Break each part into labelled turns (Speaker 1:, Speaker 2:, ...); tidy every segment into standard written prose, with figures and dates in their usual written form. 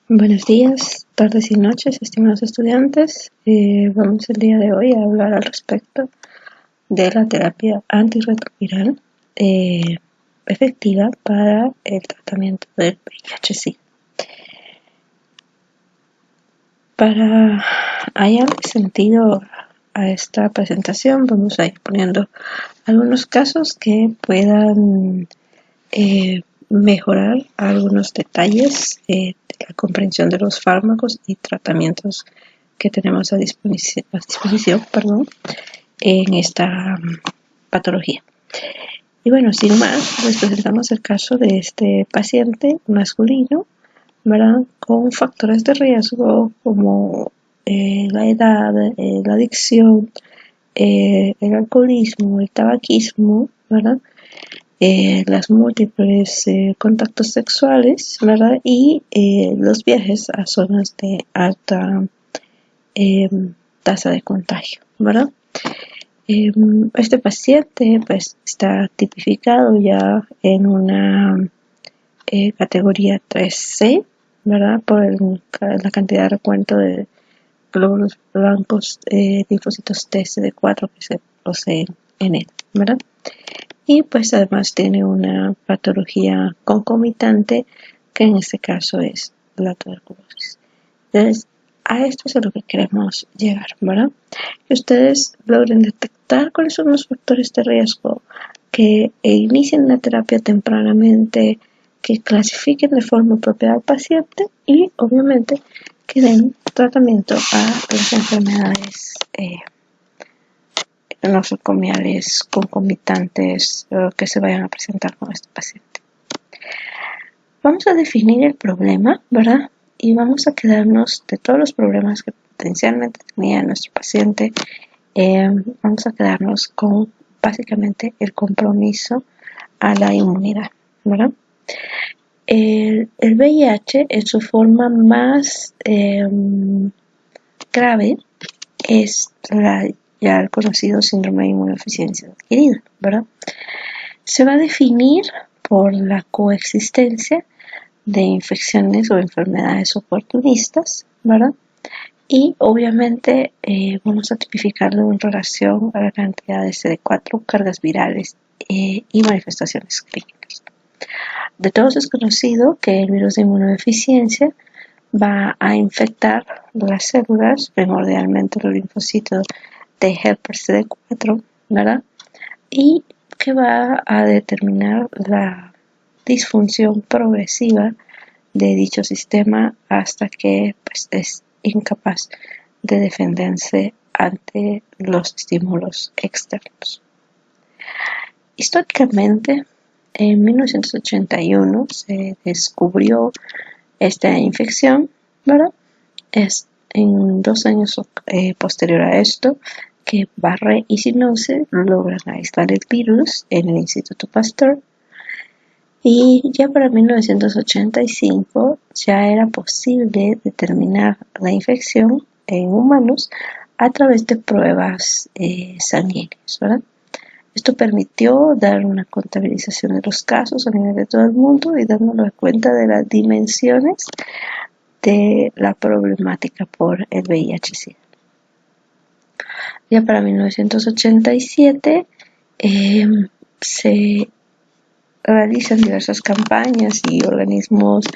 Speaker 1: Buenos días, tardes y noches, estimados estudiantes. Vamos el día de hoy a hablar al respecto de la terapia antirretroviral efectiva para el tratamiento del VIH-Sida. Para hallar sentido a esta presentación, vamos a ir poniendo algunos casos que puedan mejorar algunos detalles de la comprensión de los fármacos y tratamientos que tenemos a disposición en esta patología. Y bueno, sin más, les presentamos el caso de este paciente masculino, ¿verdad? Con factores de riesgo como la edad, la adicción, el alcoholismo, el tabaquismo, ¿verdad? Las múltiples contactos sexuales, ¿verdad? Y los viajes a zonas de alta tasa de contagio, ¿verdad? Este paciente pues está tipificado ya en una categoría 3C, ¿verdad? Por la cantidad de recuento de glóbulos blancos, linfocitos TCD4 que se poseen en él, ¿verdad? Y pues además tiene una patología concomitante que en este caso es la tuberculosis. Entonces, a esto es a lo que queremos llegar, ¿verdad? Que ustedes logren detectar cuáles son los factores de riesgo, que inicien la terapia tempranamente, que clasifiquen de forma propia al paciente y obviamente que den tratamiento a las enfermedades nosocomiales concomitantes que se vayan a presentar con este paciente. Vamos a definir el problema, ¿verdad? Y vamos a quedarnos de todos los problemas que potencialmente tenía nuestro paciente. Vamos a quedarnos con básicamente el compromiso a la inmunidad, ¿verdad? El VIH en su forma más grave es ya el conocido síndrome de inmunodeficiencia adquirida, ¿verdad? Se va a definir por la coexistencia de infecciones o enfermedades oportunistas, ¿verdad? Y obviamente vamos a tipificarlo en relación a la cantidad de CD4, cargas virales y manifestaciones clínicas. De todos es conocido que el virus de inmunodeficiencia va a infectar las células, primordialmente los linfocitos de helper CD4, ¿verdad? Y que va a determinar la disfunción progresiva de dicho sistema hasta que pues, es incapaz de defenderse ante los estímulos externos. Históricamente, en 1981 se descubrió esta infección, ¿verdad? Es en 2 años posterior a esto que Barré y Sinose logran aislar el virus en el Instituto Pasteur. Y ya para 1985 ya era posible determinar la infección en humanos a través de pruebas sanguíneas, ¿verdad? Esto permitió dar una contabilización de los casos a nivel de todo el mundo y dándonos cuenta de las dimensiones de la problemática por el VIH-Sida. Ya para 1987 se realizan diversas campañas y organismos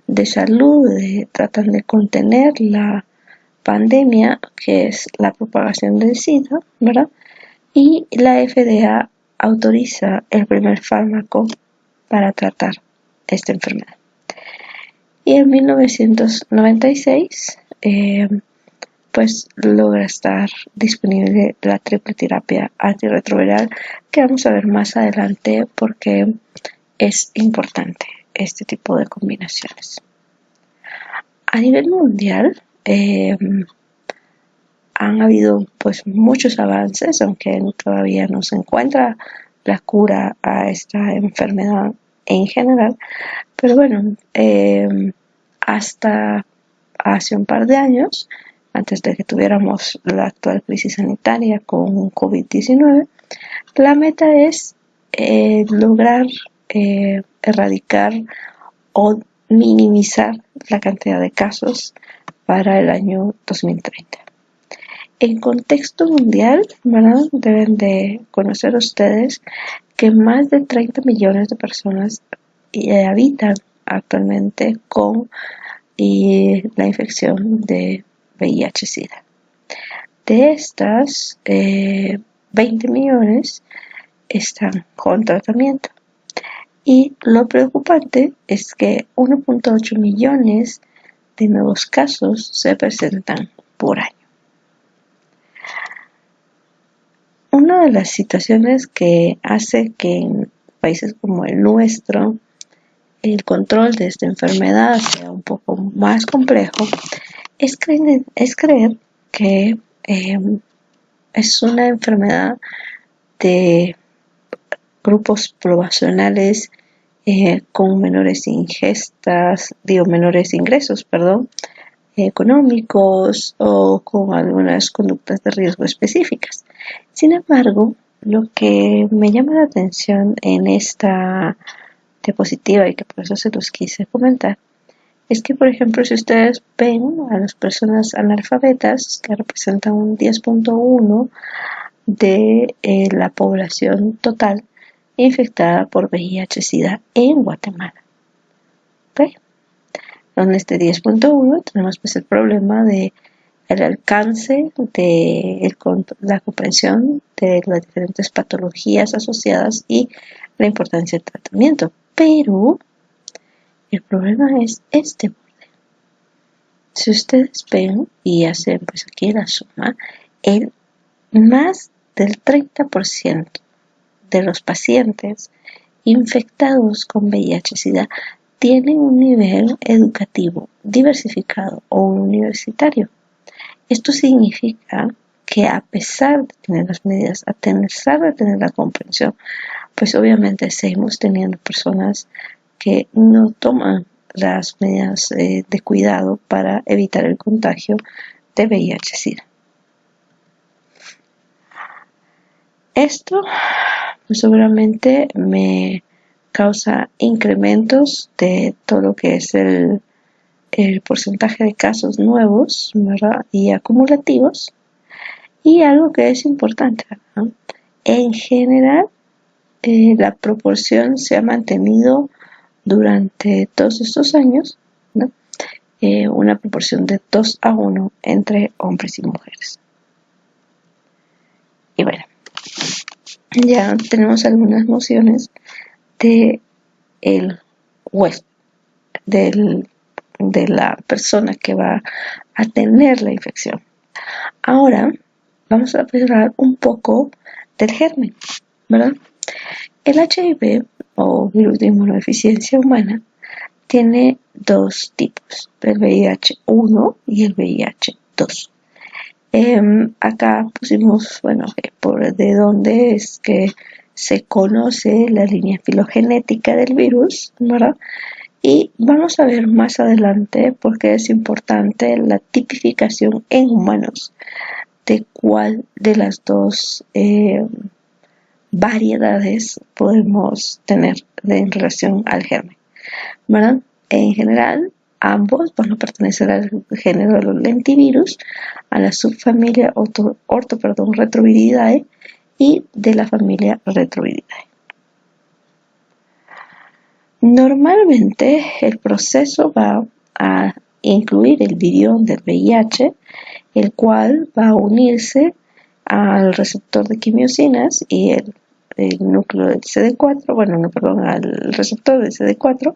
Speaker 1: de salud tratan de contener la pandemia que es la propagación del SIDA, ¿verdad? Y la FDA autoriza el primer fármaco para tratar esta enfermedad. Y en 1996 pues logra estar disponible la triple terapia antirretroviral, que vamos a ver más adelante porque es importante este tipo de combinaciones. A nivel mundial han habido pues muchos avances, aunque todavía no se encuentra la cura a esta enfermedad en general, pero bueno, hasta hace un par de años, antes de que tuviéramos la actual crisis sanitaria con COVID-19, la meta es lograr erradicar o minimizar la cantidad de casos para el año 2030. En contexto mundial, ¿verdad? Deben de conocer ustedes que más de 30 millones de personas habitan actualmente con la infección de VIH-Sida. De estas, 20 millones están con tratamiento. Y lo preocupante es que 1.8 millones de nuevos casos se presentan por año. Una de las situaciones que hace que en países como el nuestro el control de esta enfermedad sea un poco más complejo es creer que es una enfermedad de grupos poblacionales con menores ingresos, económicos o con algunas conductas de riesgo específicas. Sin embargo, lo que me llama la atención en esta diapositiva y que por eso se los quise comentar es que, por ejemplo, si ustedes ven a las personas analfabetas, que representan un 10.1 de la población total infectada por VIH-Sida en Guatemala. ¿Okay? En este 10.1 tenemos pues el problema de el alcance de la comprensión de las diferentes patologías asociadas y la importancia del tratamiento. Pero el problema es este borde. Si ustedes ven y hacen pues aquí la suma, el más del 30% de los pacientes infectados con VIH-Sida tienen un nivel educativo diversificado o universitario. Esto significa que a pesar de tener las medidas, a pesar de tener la comprensión, pues obviamente seguimos teniendo personas que no toman las medidas de cuidado para evitar el contagio de VIH-Sida. Esto pues seguramente me causa incrementos de todo lo que es el porcentaje de casos nuevos, ¿verdad? Y acumulativos. Y algo que es importante, ¿verdad? En general, la proporción se ha mantenido durante todos estos años, ¿no? Una proporción de 2:1 entre hombres y mujeres. Y bueno, ya tenemos algunas nociones de el huésped, de la persona que va a tener la infección. Ahora vamos a hablar un poco del germen, ¿verdad? El HIV o virus de inmunodeficiencia humana tiene dos tipos, el VIH-1 y el VIH-2. Acá pusimos, de dónde es que se conoce la línea filogenética del virus, ¿verdad? Y vamos a ver más adelante por qué es importante la tipificación en humanos de cuál de las dos variedades podemos tener en relación al germen, ¿verdad? En general, ambos van a pertenecer al género de los lentivirus, a la subfamilia Retroviridae y de la familia Retroviridae. Normalmente el proceso va a incluir el virión del VIH, el cual va a unirse al receptor de quimiosinas y el núcleo del CD4, al receptor del CD4,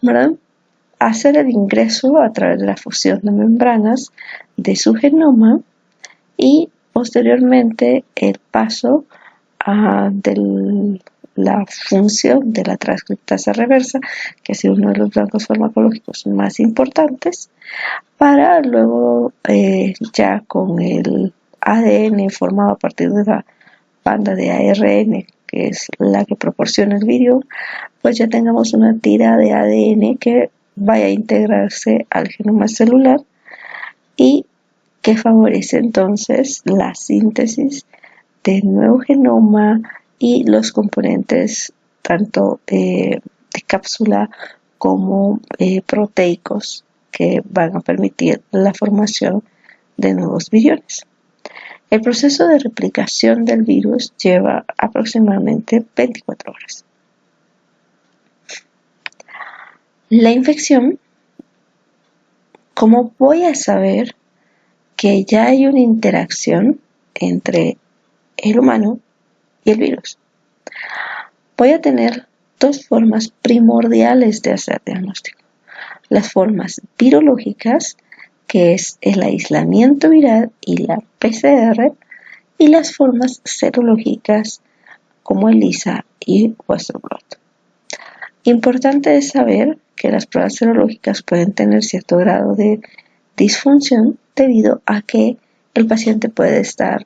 Speaker 1: ¿verdad? Hacer el ingreso a través de la fusión de membranas de su genoma y posteriormente el paso de la función de la transcriptasa reversa, que ha sido uno de los blancos farmacológicos más importantes, para luego ya con el ADN formado a partir de la banda de ARN, que es la que proporciona el virión, pues ya tengamos una tira de ADN que vaya a integrarse al genoma celular y que favorece entonces la síntesis del nuevo genoma y los componentes tanto de cápsula como proteicos que van a permitir la formación de nuevos viriones. El proceso de replicación del virus lleva aproximadamente 24 horas. La infección, ¿cómo voy a saber que ya hay una interacción entre el humano y el virus? Voy a tener dos formas primordiales de hacer diagnóstico. Las formas virológicas, que es el aislamiento viral y la PCR, y las formas serológicas como ELISA y Western blot. Importante es saber que las pruebas serológicas pueden tener cierto grado de disfunción debido a que el paciente puede estar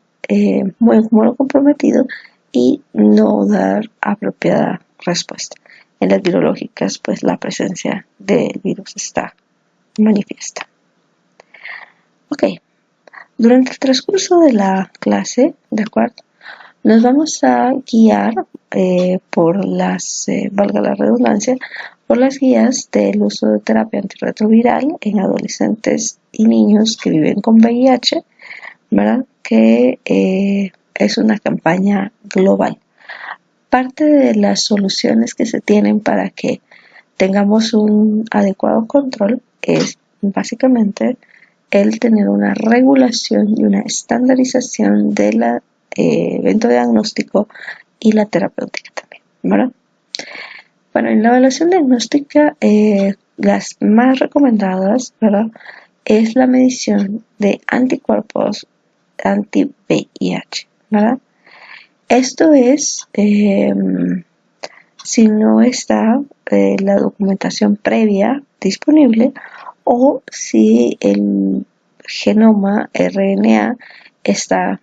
Speaker 1: muy inmunocomprometido y no dar apropiada respuesta. En las virológicas, pues la presencia del virus está manifiesta. Ok, durante el transcurso de la clase, ¿de acuerdo? Nos vamos a guiar por las, valga la redundancia, por las guías del uso de terapia antirretroviral en adolescentes y niños que viven con VIH, ¿verdad? Que es una campaña global. Parte de las soluciones que se tienen para que tengamos un adecuado control es básicamente el tener una regulación y una estandarización de la evento diagnóstico y la terapéutica también, ¿verdad? Bueno, en la evaluación diagnóstica, las más recomendadas, ¿verdad?, es la medición de anticuerpos anti-VIH, ¿verdad? Esto es si no está la documentación previa disponible o si el genoma RNA está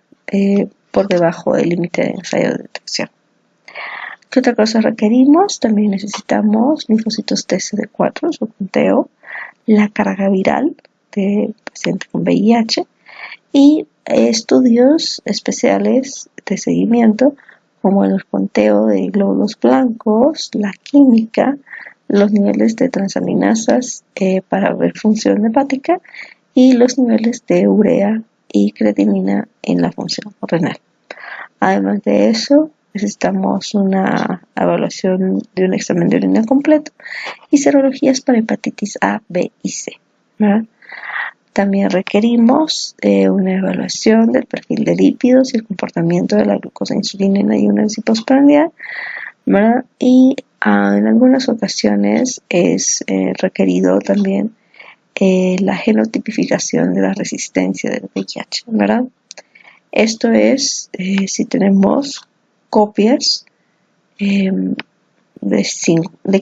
Speaker 1: por debajo del límite de ensayo de detección. ¿Qué otra cosa requerimos? También necesitamos linfocitos TCD4, su conteo, la carga viral del paciente con VIH y estudios especiales de seguimiento como el conteo de glóbulos blancos, la química, los niveles de transaminasas para ver función hepática y los niveles de urea y creatinina en la función renal. Además de eso, necesitamos una evaluación de un examen de orina completo y serologías para hepatitis A, B y C, ¿verdad? También requerimos una evaluación del perfil de lípidos y el comportamiento de la glucosa, insulina en ayunas y postprandial, ¿verdad? Y en algunas ocasiones es requerido también la genotipificación de la resistencia del VIH, ¿verdad? Esto es si tenemos copias de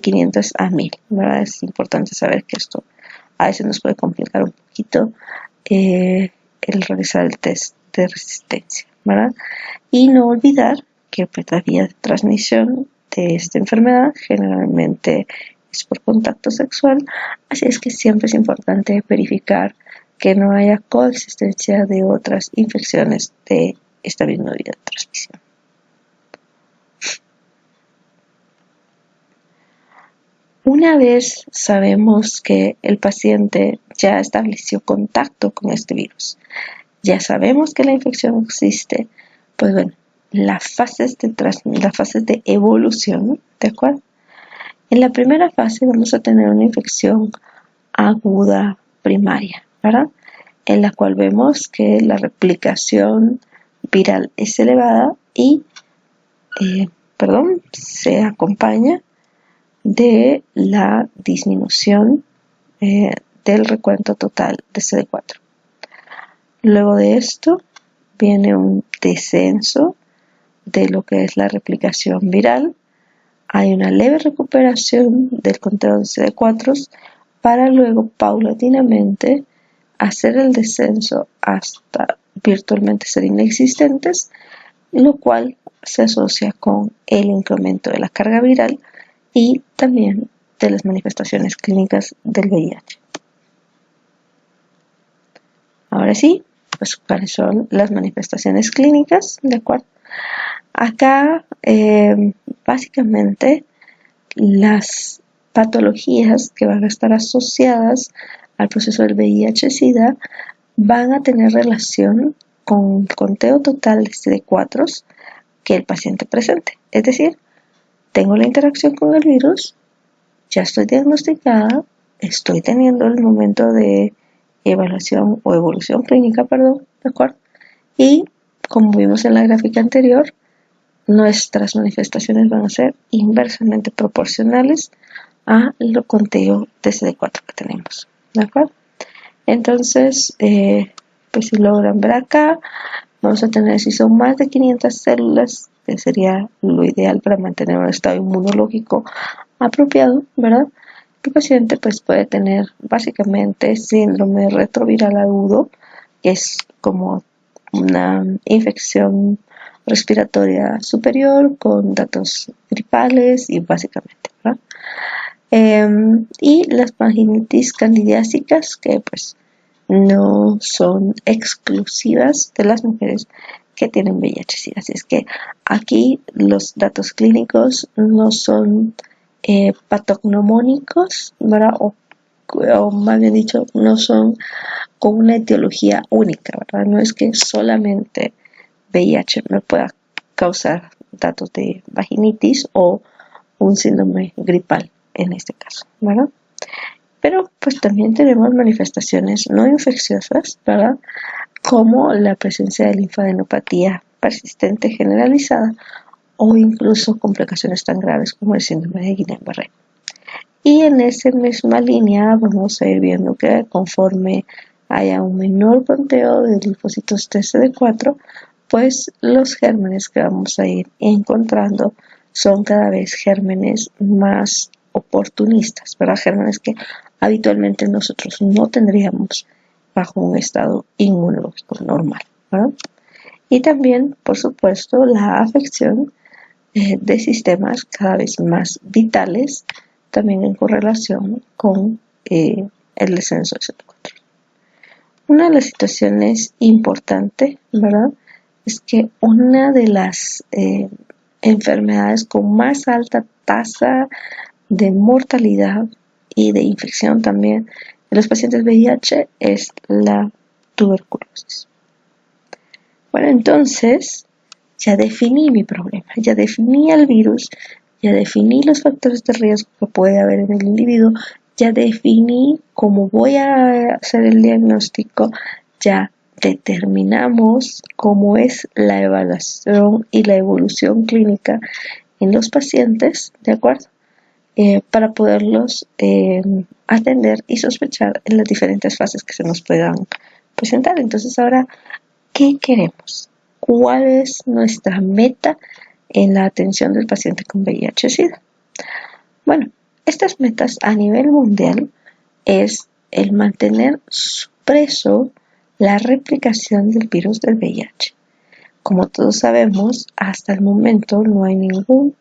Speaker 1: 500 a 1000, ¿verdad? Es importante saber que esto a veces nos puede complicar un poquito el realizar el test de resistencia, ¿verdad? Y no olvidar que pues, la vía de transmisión de esta enfermedad generalmente es por contacto sexual, así es que siempre es importante verificar que no haya coexistencia de otras infecciones de esta misma vía de transmisión. Una vez sabemos que el paciente ya estableció contacto con este virus, ya sabemos que la infección existe, pues bueno, las fases de evolución, ¿de acuerdo? En la primera fase vamos a tener una infección aguda primaria, ¿verdad? En la cual vemos que la replicación viral es elevada y, se acompaña de la disminución del recuento total de CD4. Luego de esto viene un descenso de lo que es la replicación viral. Hay una leve recuperación del conteo de CD4 para luego paulatinamente hacer el descenso hasta virtualmente ser inexistentes, lo cual se asocia con el incremento de la carga viral y también de las manifestaciones clínicas del VIH. Ahora sí, pues cuáles son las manifestaciones clínicas, ¿de acuerdo? Acá básicamente las patologías que van a estar asociadas al proceso del VIH-Sida van a tener relación con el conteo total de CD4 que el paciente presente. Es decir, tengo la interacción con el virus, ya estoy diagnosticada, estoy teniendo el momento de evaluación o evolución clínica, ¿de acuerdo? Y como vimos en la gráfica anterior, nuestras manifestaciones van a ser inversamente proporcionales a lo conteo de CD4 que tenemos, ¿de acuerdo? Entonces, pues si logran ver acá, vamos a tener, si son más de 500 células, que sería lo ideal para mantener un estado inmunológico apropiado, ¿verdad? El paciente pues puede tener básicamente síndrome retroviral agudo, que es como una infección respiratoria superior con datos gripales y básicamente, ¿verdad? Y las vaginitis candidiásicas, que pues no son exclusivas de las mujeres que tienen VIH-Sida. Así es que aquí los datos clínicos no son patognomónicos, ¿verdad? O más bien dicho, no son con una etiología única, ¿verdad? No es que solamente VIH me pueda causar datos de vaginitis o un síndrome gripal en este caso, ¿verdad? Pero pues también tenemos manifestaciones no infecciosas, ¿verdad? Como la presencia de linfadenopatía persistente generalizada o incluso complicaciones tan graves como el síndrome de Guillain-Barré. Y en esa misma línea vamos a ir viendo que conforme haya un menor conteo de linfocitos TCD4, pues los gérmenes que vamos a ir encontrando son cada vez gérmenes más oportunistas, ¿verdad? Gérmenes que habitualmente nosotros no tendríamos bajo un estado inmunológico normal, ¿verdad? Y también, por supuesto, la afección de sistemas cada vez más vitales, también en correlación con el descenso de CD4. Una de las situaciones importantes, ¿verdad?, es que una de las enfermedades con más alta tasa de mortalidad y de infección también en los pacientes VIH es la tuberculosis. Bueno, entonces ya definí mi problema, ya definí el virus, ya definí los factores de riesgo que puede haber en el individuo, ya definí cómo voy a hacer el diagnóstico, ya determinamos cómo es la evaluación y la evolución clínica en los pacientes, ¿de acuerdo? Para poderlos atender y sospechar en las diferentes fases que se nos puedan presentar. Entonces ahora, ¿qué queremos? ¿Cuál es nuestra meta en la atención del paciente con VIH-Sida? Bueno, estas metas a nivel mundial es el mantener supreso la replicación del virus del VIH. Como todos sabemos, hasta el momento no hay ningún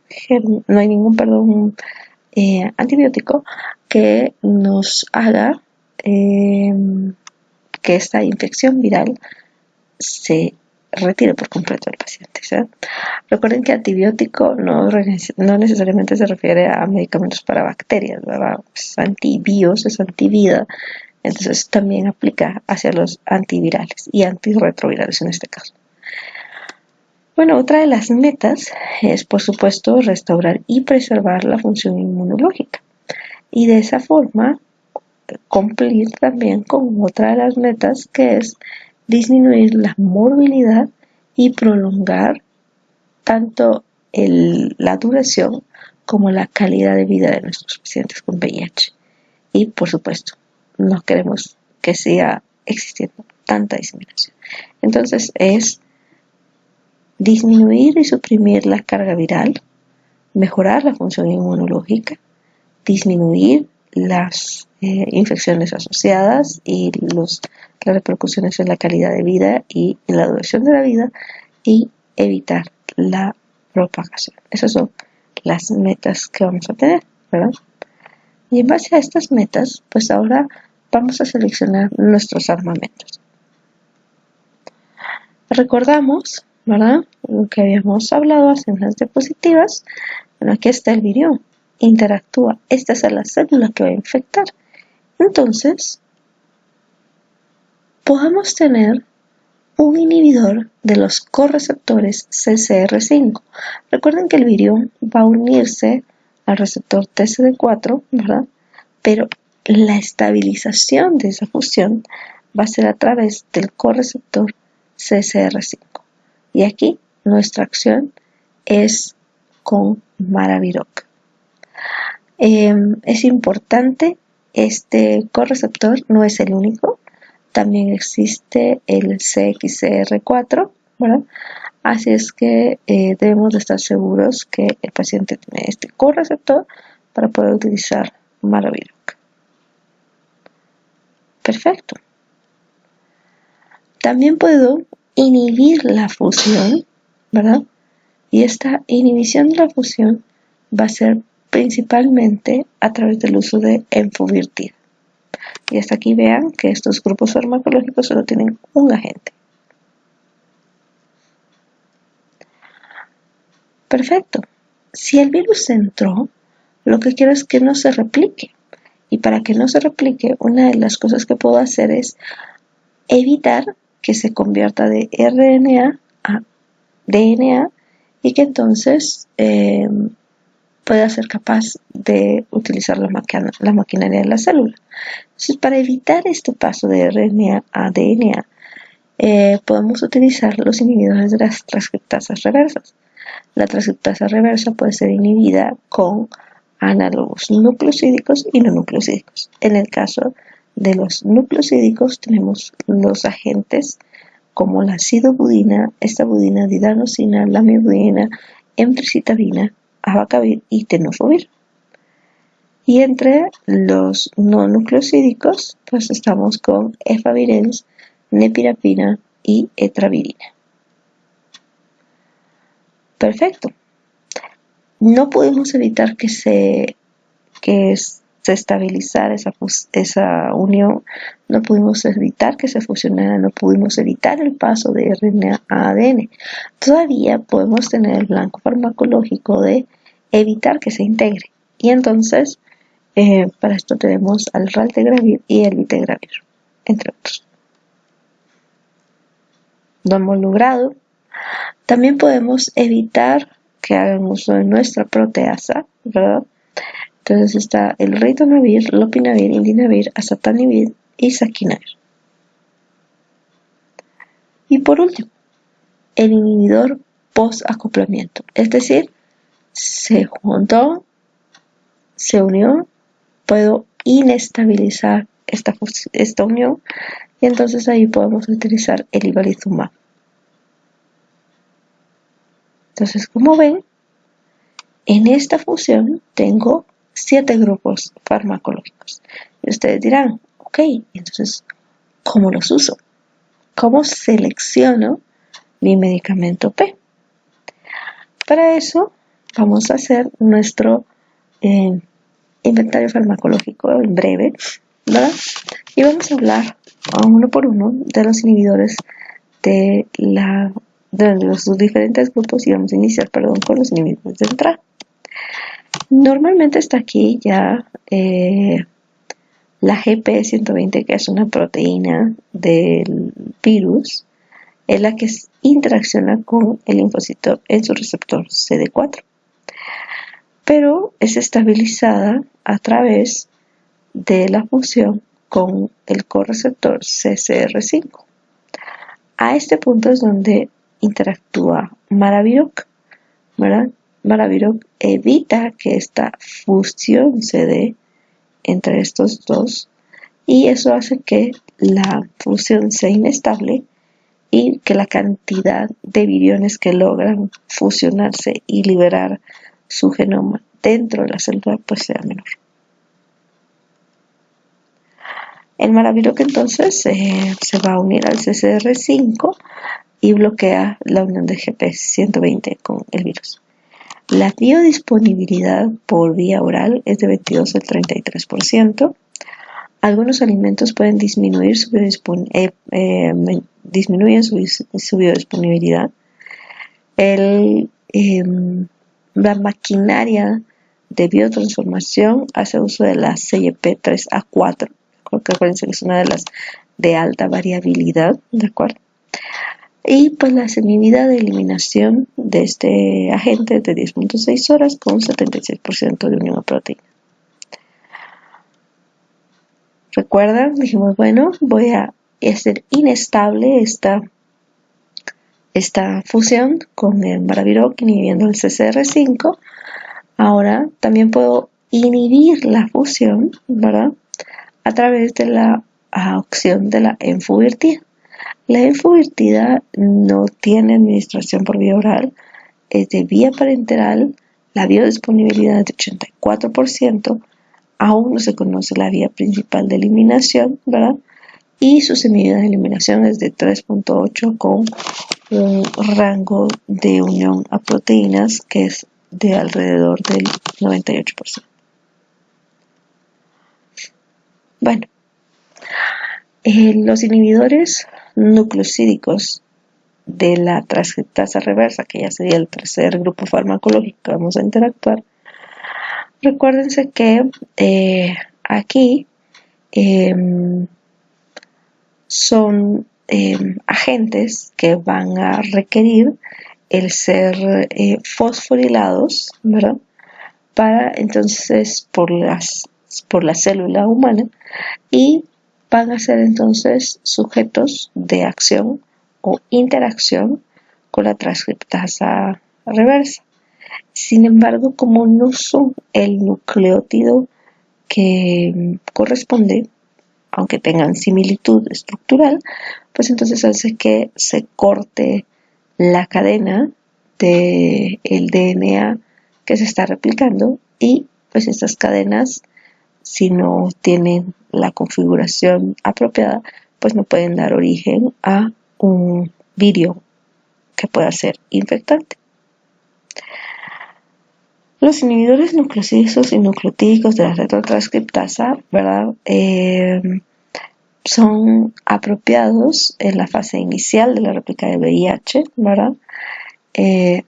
Speaker 1: antibiótico que nos haga que esta infección viral se retire por completo del paciente, ¿sí? Recuerden que antibiótico no necesariamente se refiere a medicamentos para bacterias, ¿verdad? Es antibios, es antivida, entonces también aplica hacia los antivirales y antirretrovirales en este caso. Bueno, otra de las metas es, por supuesto, restaurar y preservar la función inmunológica y de esa forma cumplir también con otra de las metas, que es disminuir la morbilidad y prolongar tanto la duración como la calidad de vida de nuestros pacientes con VIH. Y por supuesto, no queremos que siga existiendo tanta diseminación. Entonces es disminuir y suprimir la carga viral, mejorar la función inmunológica, disminuir las infecciones asociadas y las repercusiones en la calidad de vida y en la duración de la vida, y evitar la propagación. Esas son las metas que vamos a tener, ¿verdad? Y en base a estas metas, pues ahora vamos a seleccionar nuestros armamentos. Recordamos, ¿verdad?, lo que habíamos hablado hace unas diapositivas. Bueno, aquí está el virión. Interactúa. Esta es la célula que va a infectar. Entonces, podamos tener un inhibidor de los correceptores CCR5. Recuerden que el virión va a unirse al receptor TCD4, ¿verdad? Pero la estabilización de esa fusión va a ser a través del correceptor CCR5. Y aquí nuestra acción es con Maraviroc. Es importante, este correceptor no es el único, también existe el CXCR4, ¿verdad? Así es que debemos de estar seguros que el paciente tiene este correceptor para poder utilizar Maraviroc. Perfecto. También puedo inhibir la fusión, ¿verdad? Y esta inhibición de la fusión va a ser principalmente a través del uso de enfuvirtida. Y hasta aquí vean que estos grupos farmacológicos solo tienen un agente. Perfecto. Si el virus entró, lo que quiero es que no se replique. Y para que no se replique, una de las cosas que puedo hacer es evitar que se convierta de RNA a DNA y que entonces pueda ser capaz de utilizar la maquinaria de la célula. Entonces, para evitar este paso de RNA a DNA, podemos utilizar los inhibidores de las transcriptasas reversas. La transcriptasa reversa puede ser inhibida con análogos nucleosídicos y no nucleosídicos. En el caso de los nucleosídicos tenemos los agentes como la sidobudina, estabudina, didanosina, lamivudina, emtricitabina, abacavir y tenofovir. Y entre los no nucleosídicos, pues estamos con efavirenz, nepirapina y etravirina. Perfecto. No pudimos evitar que se estabilizara esa unión, no pudimos evitar que se fusionara, no pudimos evitar el paso de RNA a ADN. Todavía podemos tener el blanco farmacológico de evitar que se integre. Y entonces, para esto tenemos al raltegravir y el vitegravir, entre otros. Lo hemos logrado. También podemos evitar que hagan uso de nuestra proteasa, ¿verdad? Entonces está el ritonavir, lopinavir, indinavir, azatanivir y saquinavir. Y por último, el inhibidor post-acoplamiento. Es decir, se juntó, se unió, puedo inestabilizar esta unión y entonces ahí podemos utilizar el ibalizumab. Entonces, como ven, en esta fusión tengo 7 grupos farmacológicos. Y ustedes dirán, ok, entonces, ¿cómo los uso? ¿Cómo selecciono mi medicamento P? Para eso, vamos a hacer nuestro inventario farmacológico en breve, ¿verdad? Y vamos a hablar uno por uno de los inhibidores de los diferentes grupos y vamos a iniciar, con los inhibidores de entrada. Normalmente está aquí ya la GP120, que es una proteína del virus, es la que interacciona con el linfocito en su receptor CD4, pero es estabilizada a través de la fusión con el correceptor CCR5. A este punto es donde interactúa Maraviroc, ¿verdad? Maraviroc evita que esta fusión se dé entre estos dos y eso hace que la fusión sea inestable y que la cantidad de viriones que logran fusionarse y liberar su genoma dentro de la célula pues sea menor. El Maraviroc entonces se va a unir al CCR5 y bloquea la unión de GP120 con el virus. La biodisponibilidad por vía oral es de 22 al 33%. Algunos alimentos pueden disminuir su biodisponibilidad. La maquinaria de biotransformación hace uso de la CYP3A4, porque acuérdense que es una de las de alta variabilidad, ¿de acuerdo? Y pues la semivida de eliminación de este agente es de 10.6 horas con 76% de unión a proteína. ¿Recuerdan? Dijimos, bueno, voy a hacer inestable esta fusión con el Maraviroc inhibiendo el CCR5. Ahora también puedo inhibir la fusión, ¿verdad? A través de la opción de la enfuvirtida. La enfuvirtida no tiene administración por vía oral, es de vía parenteral, la biodisponibilidad es de 84%, aún no se conoce la vía principal de eliminación, ¿verdad? Y su semivida de eliminación es de 3.8 con un rango de unión a proteínas que es de alrededor del 98%. Bueno, los inhibidores nucleosídicos de la transcriptasa reversa, que ya sería el tercer grupo farmacológico que vamos a interactuar, recuérdense que aquí son agentes que van a requerir el ser fosforilados, ¿verdad? Para entonces por la célula humana, y van a ser entonces sujetos de acción o interacción con la transcriptasa reversa. Sin embargo, como no son el nucleótido que corresponde, aunque tengan similitud estructural, pues entonces hace que se corte la cadena del DNA que se está replicando, y pues estas cadenas, si no tienen la configuración apropiada, pues no pueden dar origen a un virio que pueda ser infectante. Los inhibidores nucleosídeos y nucleotídicos de la retrotranscriptasa, ¿verdad? Son apropiados en la fase inicial de la réplica de VIH, ¿verdad?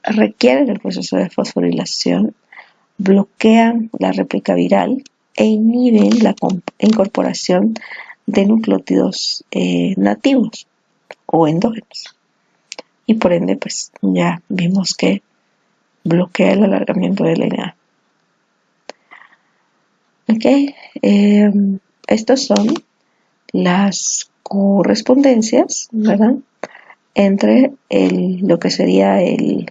Speaker 1: Requieren el proceso de fosforilación, bloquean la réplica viral e inhiben la incorporación de nucleótidos nativos o endógenos. Y por ende, pues ya vimos que bloquea el alargamiento del DNA. Ok, estos son las correspondencias, ¿verdad? Entre lo que sería el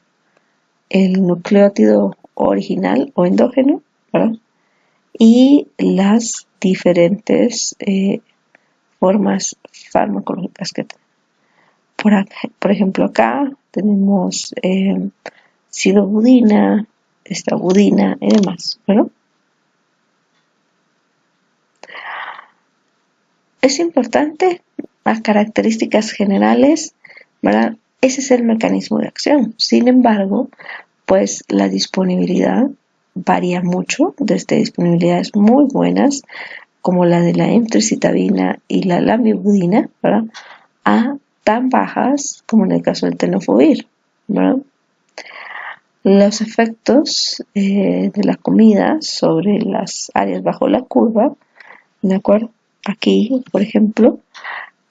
Speaker 1: nucleótido original o endógeno, ¿verdad? Y las diferentes formas farmacológicas que tenemos. Por ejemplo, acá tenemos sidobudina, estabudina y demás, ¿verdad? Es importante las características generales, ¿verdad? Ese es el mecanismo de acción. Sin embargo, pues la disponibilidad varía mucho, desde disponibilidades muy buenas, como la de la emtricitabina y la lamivudina, ¿verdad?, a tan bajas como en el caso del tenofovir, ¿verdad? Los efectos de la comida sobre las áreas bajo la curva, ¿de acuerdo? Aquí, por ejemplo,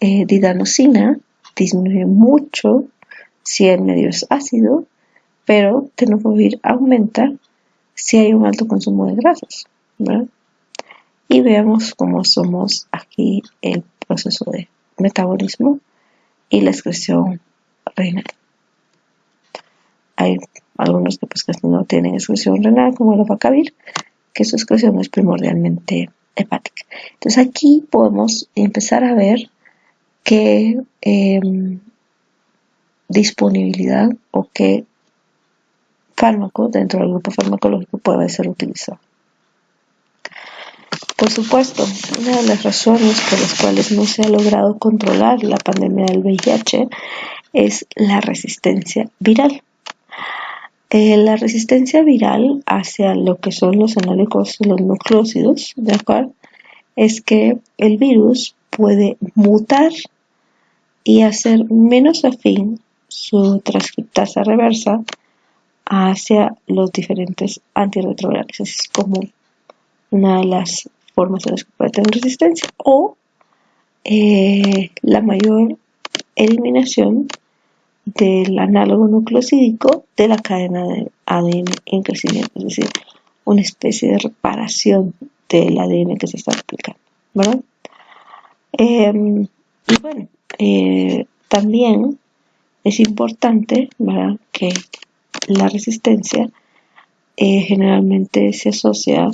Speaker 1: didanosina disminuye mucho si el medio es ácido, pero tenofovir aumenta si hay un alto consumo de grasas, ¿verdad? Y veamos cómo somos aquí el proceso de metabolismo y la excreción renal. Hay algunos que pues no tienen excreción renal, como el abacavir, que su excreción es primordialmente hepática. Entonces aquí podemos empezar a ver qué disponibilidad o qué fármaco dentro del grupo farmacológico puede ser utilizado. Por supuesto, una de las razones por las cuales no se ha logrado controlar la pandemia del VIH es la resistencia viral. La resistencia viral hacia lo que son los análogos de los nucleósidos, ¿de acuerdo?, es que el virus puede mutar y hacer menos afín su transcriptasa reversa hacia los diferentes antirretrovirales. Es como una de las formas en las que puede tener resistencia, o la mayor eliminación del análogo nucleosídico de la cadena de ADN en crecimiento, es decir, una especie de reparación del ADN que se está replicando, ¿verdad? Y bueno, también es importante, ¿verdad?, que la resistencia generalmente se asocia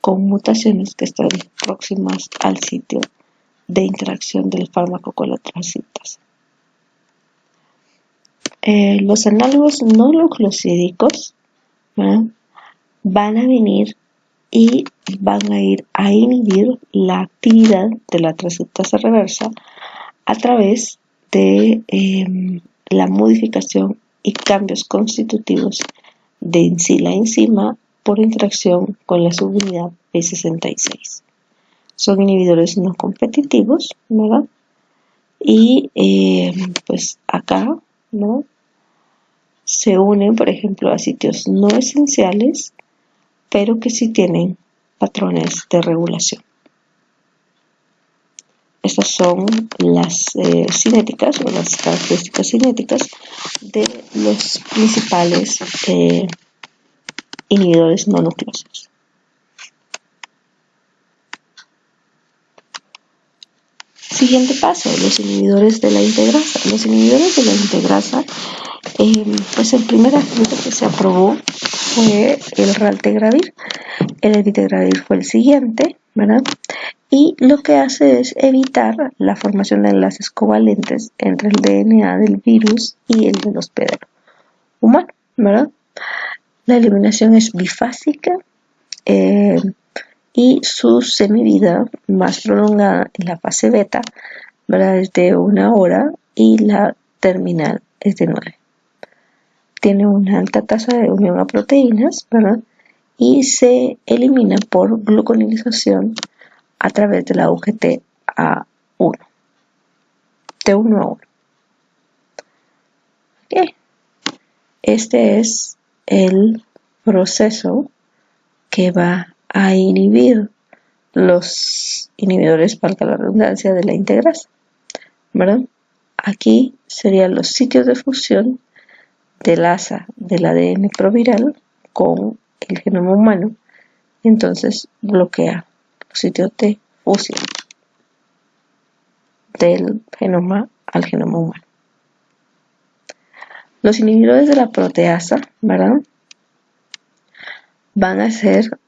Speaker 1: con mutaciones que están próximas al sitio de interacción del fármaco con la transcriptasa. Los análogos no nucleosídicos, ¿verdad?, van a venir y van a ir a inhibir la actividad de la transcriptasa reversa a través de la modificación y cambios constitutivos de la enzima por interacción con la subunidad P66. Son inhibidores no competitivos, ¿verdad? Y pues acá, ¿no?, se unen, por ejemplo, a sitios no esenciales, pero que sí tienen patrones de regulación. Estas son las cinéticas o las características cinéticas de los principales inhibidores no nucleosos. Siguiente paso, los inhibidores de la integrasa. Los inhibidores de la integrasa, pues el primer agente que se aprobó fue el raltegravir. El elbitregravir fue el siguiente, ¿verdad? Y lo que hace es evitar la formación de enlaces covalentes entre el DNA del virus y el del hospedero humano, ¿verdad? La eliminación es bifásica y su semivida más prolongada en la fase beta, ¿verdad?, es de 1 hora y la terminal es de 9. Tiene una alta tasa de unión a proteínas, ¿verdad?, y se elimina por gluconilización a través de la UGT A1, de 1 a 1. Okay. Este es el proceso que va a inhibir los inhibidores, valga la redundancia, de la integrasa, ¿verdad? Aquí serían los sitios de fusión del asa del ADN proviral con el genoma humano, y entonces bloquea los sitios de fusión del genoma al genoma humano. Los inhibidores de la proteasa, ¿verdad?, van a ser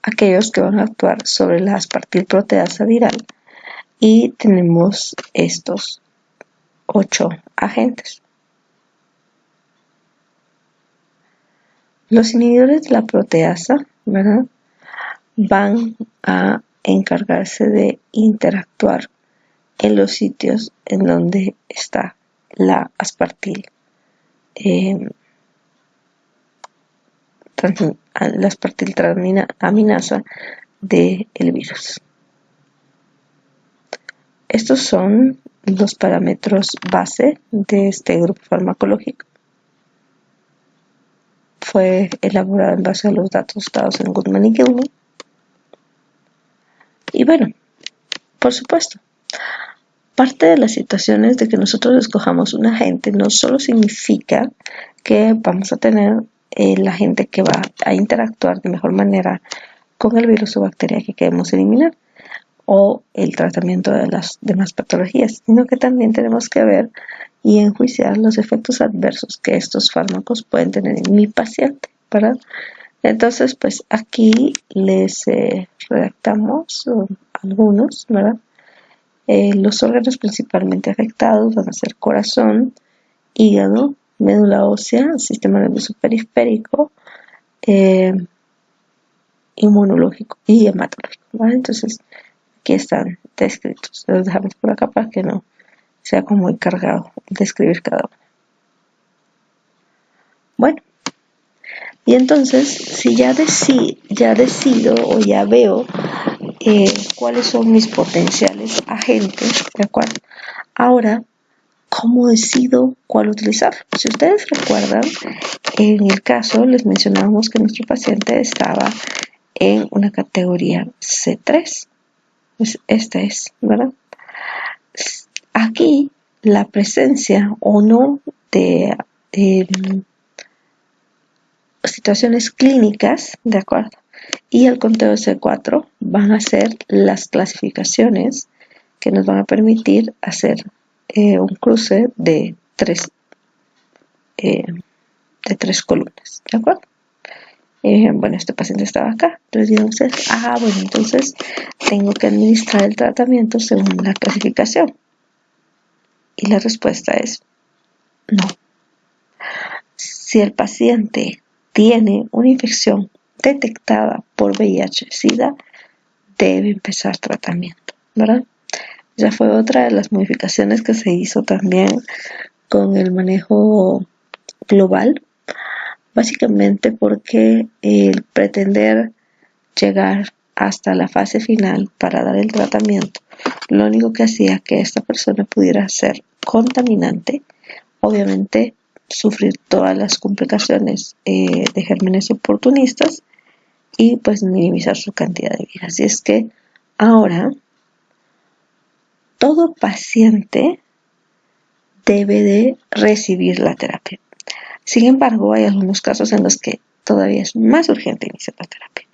Speaker 1: aquellos que van a actuar sobre la aspartil proteasa viral, y tenemos estos 8 agentes. Los inhibidores de la proteasa, ¿verdad?, van a encargarse de interactuar en los sitios en donde está la aspartil, la aspartil transaminasa del virus. Estos son los parámetros base de este grupo farmacológico. Fue elaborado en base a los datos dados en Goodman y Gilman. Y bueno, por supuesto, parte de las situaciones de que nosotros escojamos un agente no solo significa que vamos a tener el agente que va a interactuar de mejor manera con el virus o bacteria que queremos eliminar, o el tratamiento de las demás patologías, sino que también tenemos que ver y enjuiciar los efectos adversos que estos fármacos pueden tener en mi paciente, ¿verdad? Entonces, pues aquí les redactamos algunos, ¿verdad? Los órganos principalmente afectados van a ser corazón, hígado, médula ósea, sistema nervioso periférico, inmunológico y hematológico, ¿vale? Entonces, aquí están descritos. Los dejamos por acá para que no sea como muy cargado describir cada uno. Bueno, y entonces, si ya decido o ya veo cuáles son mis potenciales agentes, ¿de acuerdo? Ahora, ¿cómo decido cuál utilizar? Si ustedes recuerdan, en el caso les mencionábamos que nuestro paciente estaba en una categoría C3. Pues esta es, ¿verdad? Aquí la presencia o no de situaciones clínicas, ¿de acuerdo? Y el conteo de C4 van a ser las clasificaciones que nos van a permitir hacer un cruce eh, de tres columnas, ¿de acuerdo? Bueno, este paciente estaba acá, entonces dirán ustedes, bueno, entonces tengo que administrar el tratamiento según la clasificación. Y la respuesta es no. Si el paciente tiene una infección detectada por VIH-Sida, debe empezar tratamiento, ¿verdad? Ya fue otra de las modificaciones que se hizo también con el manejo global, básicamente porque el pretender llegar hasta la fase final para dar el tratamiento, lo único que hacía que esta persona pudiera ser contaminante, obviamente sufrir todas las complicaciones de gérmenes oportunistas y pues minimizar su cantidad de vida. Así es que ahora todo paciente debe de recibir la terapia. Sin embargo, hay algunos casos en los que todavía es más urgente iniciar la terapia.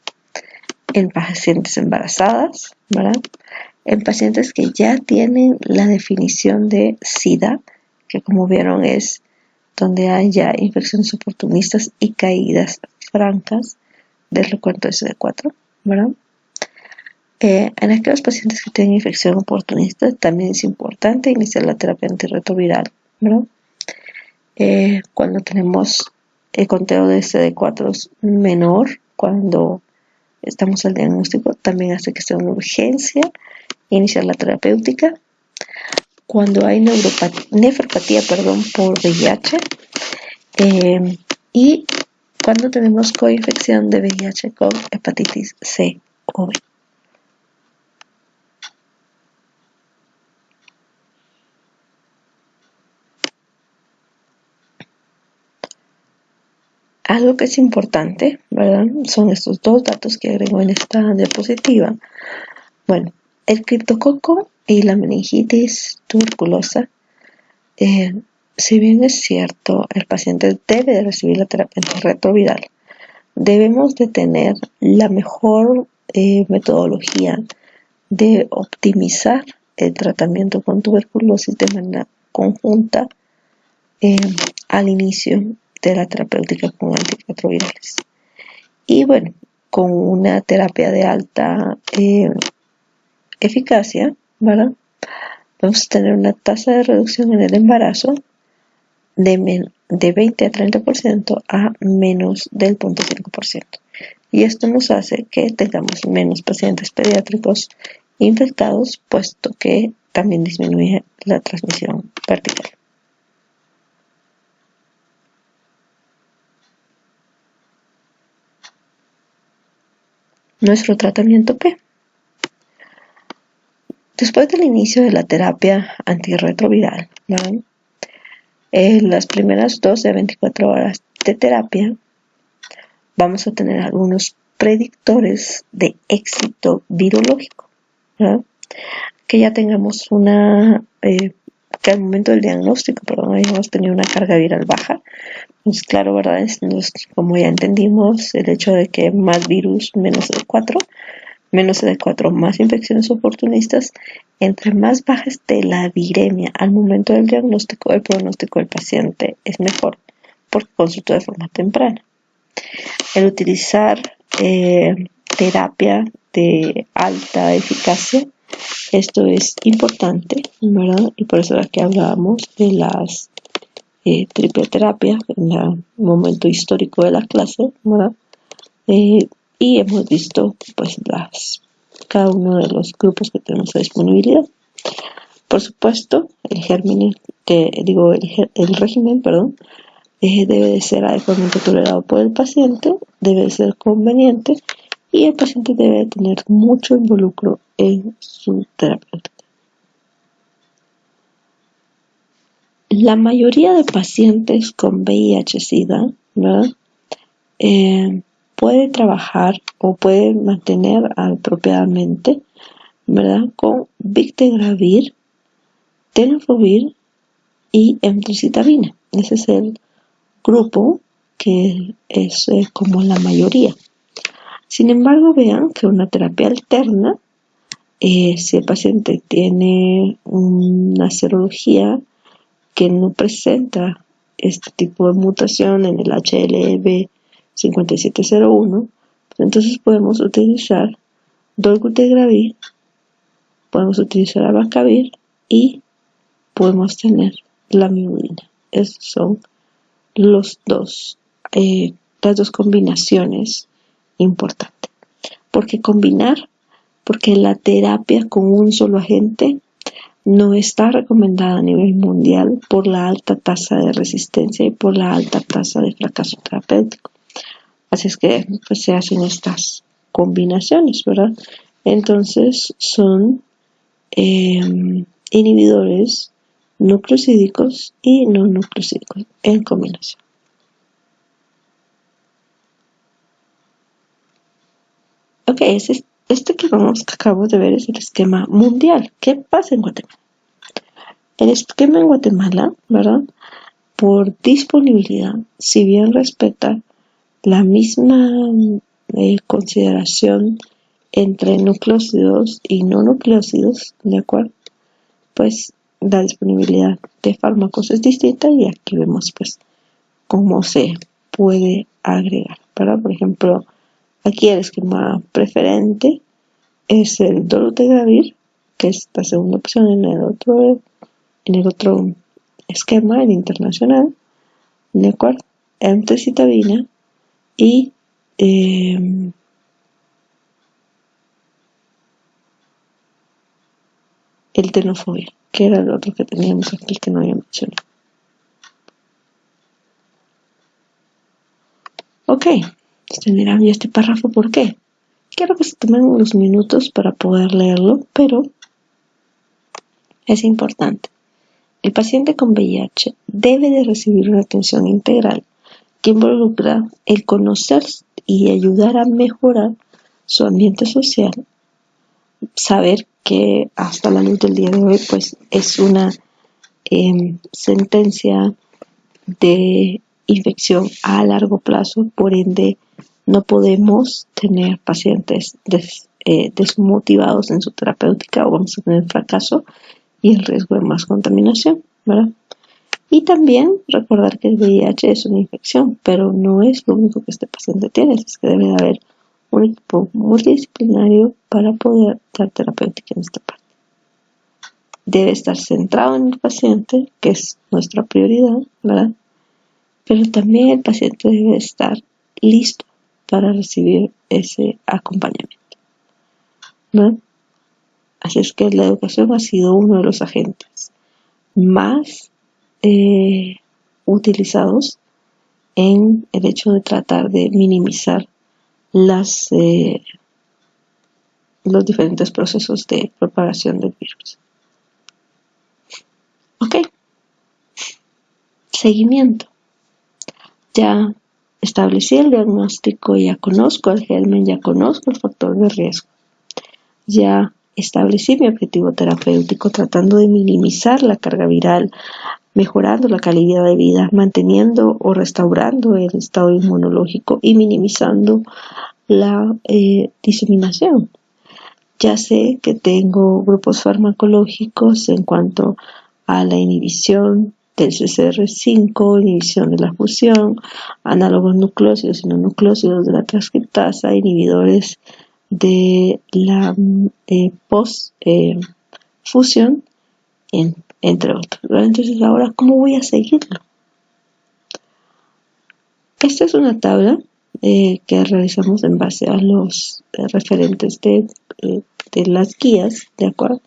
Speaker 1: En pacientes embarazadas, ¿verdad? En pacientes que ya tienen la definición de SIDA, que como vieron es donde hay ya infecciones oportunistas y caídas francas del recuento de CD4, ¿verdad? En aquellos pacientes que tienen infección oportunista también es importante iniciar la terapia antirretroviral, ¿verdad? Cuando tenemos el conteo de CD4 menor, cuando estamos al diagnóstico, también hace que sea una urgencia iniciar la terapéutica. Cuando hay nefropatía por VIH y cuando tenemos coinfección de VIH con hepatitis C o B. Algo que es importante, ¿verdad? Son estos dos datos que agrego en esta diapositiva. Bueno, el criptococo y la meningitis tuberculosa, si bien es cierto, el paciente debe de recibir la terapia antirretroviral, debemos de tener la mejor metodología de optimizar el tratamiento con tuberculosis de manera conjunta al inicio de la terapéutica con antirretrovirales. Y bueno, con una terapia de alta eficacia, ¿verdad? Vamos a tener una tasa de reducción en el embarazo de 20 a 30% a menos del 0.5%. Y esto nos hace que tengamos menos pacientes pediátricos infectados, puesto que también disminuye la transmisión vertical. Nuestro tratamiento P. Después del inicio de la terapia antirretroviral, ¿verdad? Las primeras 12 a 24 horas de terapia vamos a tener algunos predictores de éxito virológico, ¿verdad? Que ya tengamos que al momento del diagnóstico, hayamos tenido una carga viral baja. Pues claro, ¿verdad? Como ya entendimos, el hecho de que más virus, menos CD4, más infecciones oportunistas, entre más baja esté la viremia al momento del diagnóstico, el pronóstico del paciente es mejor, porque consultó de forma temprana. El utilizar terapia de alta eficacia, esto es importante, ¿verdad? Y por eso aquí hablábamos de las triple terapia en el momento histórico de la clase, ¿verdad? Y hemos visto pues cada uno de los grupos que tenemos a disponibilidad. Por supuesto, el régimen, debe de ser adecuadamente tolerado por el paciente, debe de ser conveniente y el paciente debe de tener mucho involucro en su terapia. La mayoría de pacientes con VIH-Sida, ¿verdad? Puede trabajar o puede mantener apropiadamente, ¿verdad? Con Victegravir tenofovir y emtricitabina. Ese es el grupo que es como la mayoría. Sin embargo, vean que una terapia alterna, si el paciente tiene una serología que no presenta este tipo de mutación en el HLB5701, entonces podemos utilizar dolutegravir, podemos utilizar abacavir y podemos tener lamivudina. Esas son las dos combinaciones importantes. ¿Por qué combinar? Porque la terapia con un solo agente no está recomendada a nivel mundial por la alta tasa de resistencia y por la alta tasa de fracaso terapéutico. Así es que pues, se hacen estas combinaciones, ¿verdad? Entonces son inhibidores nucleosídicos y no nucleosídicos en combinación. Ok, este que acabamos de ver es el esquema mundial. ¿Qué pasa en Guatemala? El esquema en Guatemala, ¿verdad? Por disponibilidad, si bien respeta la misma consideración entre nucleócidos y no nucleócidos, ¿de acuerdo? Pues la disponibilidad de fármacos es distinta y aquí vemos pues cómo se puede agregar, ¿verdad? Por ejemplo, aquí el esquema preferente es el dolutegravir, que es la segunda opción en el otro esquema, el internacional, ¿de acuerdo? Emtricitabina y el tenofovir, que era el otro que teníamos aquí que no había mencionado. Ok, extenderán ya este párrafo, ¿por qué? Quiero que se tomen unos minutos para poder leerlo, pero es importante. El paciente con VIH debe de recibir una atención integral que involucra el conocer y ayudar a mejorar su ambiente social, saber que hasta la luz del día de hoy pues es una sentencia de infección a largo plazo, por ende no podemos tener pacientes desmotivados en su terapéutica o vamos a tener fracaso y el riesgo de más contaminación, ¿verdad? Y también recordar que el VIH es una infección, pero no es lo único que este paciente tiene, es que debe de haber un equipo multidisciplinario para poder dar terapéutica en esta parte. Debe estar centrado en el paciente, que es nuestra prioridad, ¿verdad? Pero también el paciente debe estar listo para recibir ese acompañamiento, ¿no? Así es que la educación ha sido uno de los agentes más utilizados en el hecho de tratar de minimizar los diferentes procesos de propagación del virus. Ok. Seguimiento. Ya establecí el diagnóstico, ya conozco el germen, ya conozco el factor de riesgo. Ya establecí mi objetivo terapéutico tratando de minimizar la carga viral, mejorando la calidad de vida, manteniendo o restaurando el estado inmunológico y minimizando la diseminación. Ya sé que tengo grupos farmacológicos en cuanto a la inhibición del CCR5, inhibición de la fusión, análogos nucleócidos y no nucleócidos de la transcriptasa, inhibidores de la post-fusión, entre otros. Entonces, ahora, ¿cómo voy a seguirlo? Esta es una tabla que realizamos en base a los referentes de las guías, ¿de acuerdo?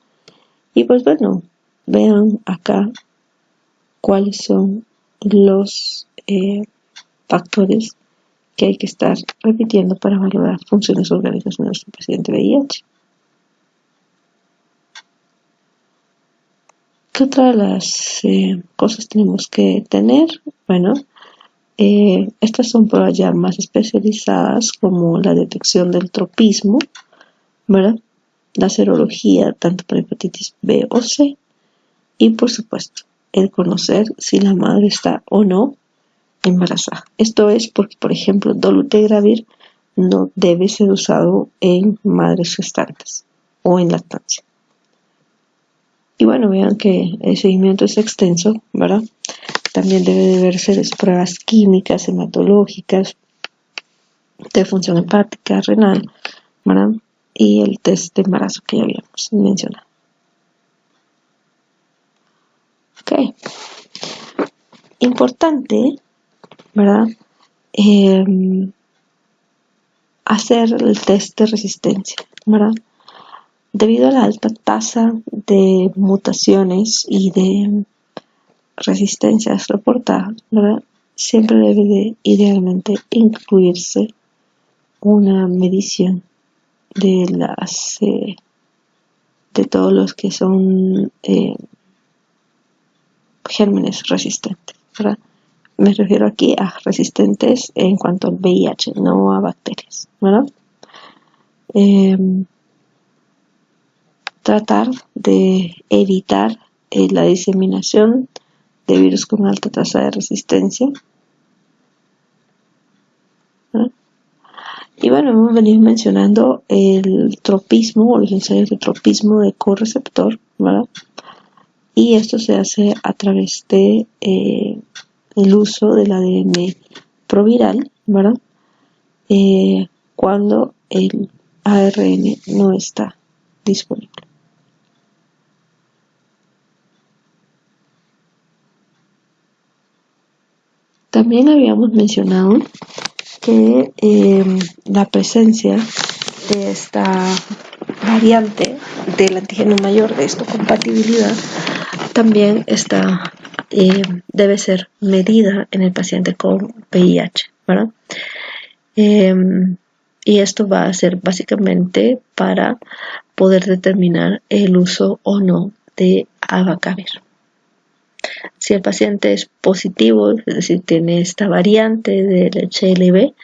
Speaker 1: Y pues bueno, vean acá cuáles son los factores que hay que estar repitiendo para valorar funciones orgánicas en nuestro paciente VIH. ¿Qué otra de las cosas tenemos que tener? Bueno, estas son pruebas ya más especializadas como la detección del tropismo, ¿verdad? La serología tanto para hepatitis B o C y por supuesto el conocer si la madre está o no embarazada. Esto es porque, por ejemplo, dolutegravir no debe ser usado en madres gestantes o en lactancia. Y bueno, vean que el seguimiento es extenso, ¿verdad? También debe de verse las pruebas químicas, hematológicas, de función hepática, renal, ¿verdad? Y el test de embarazo que ya habíamos mencionado. Ok. Importante, ¿verdad? Hacer el test de resistencia, ¿verdad? Debido a la alta tasa de mutaciones y de resistencias reportadas, ¿verdad? Siempre debe de idealmente incluirse una medición de las de todos los que son gérmenes resistentes, ¿verdad? Me refiero aquí a resistentes en cuanto al VIH, no a bacterias, ¿verdad? Tratar de evitar la diseminación de virus con alta tasa de resistencia, ¿verdad? Y bueno, hemos venido mencionando el tropismo o los ensayos de tropismo de correceptor, ¿verdad? Y esto se hace a través de el uso del ADN proviral, ¿verdad? Cuando el ARN no está disponible. También habíamos mencionado que la presencia de esta variante del antígeno mayor, de esta compatibilidad, también debe ser medida en el paciente con VIH, ¿verdad? Y esto va a ser básicamente para poder determinar el uso o no de abacavir. Si el paciente es positivo, es decir, tiene esta variante del HLA,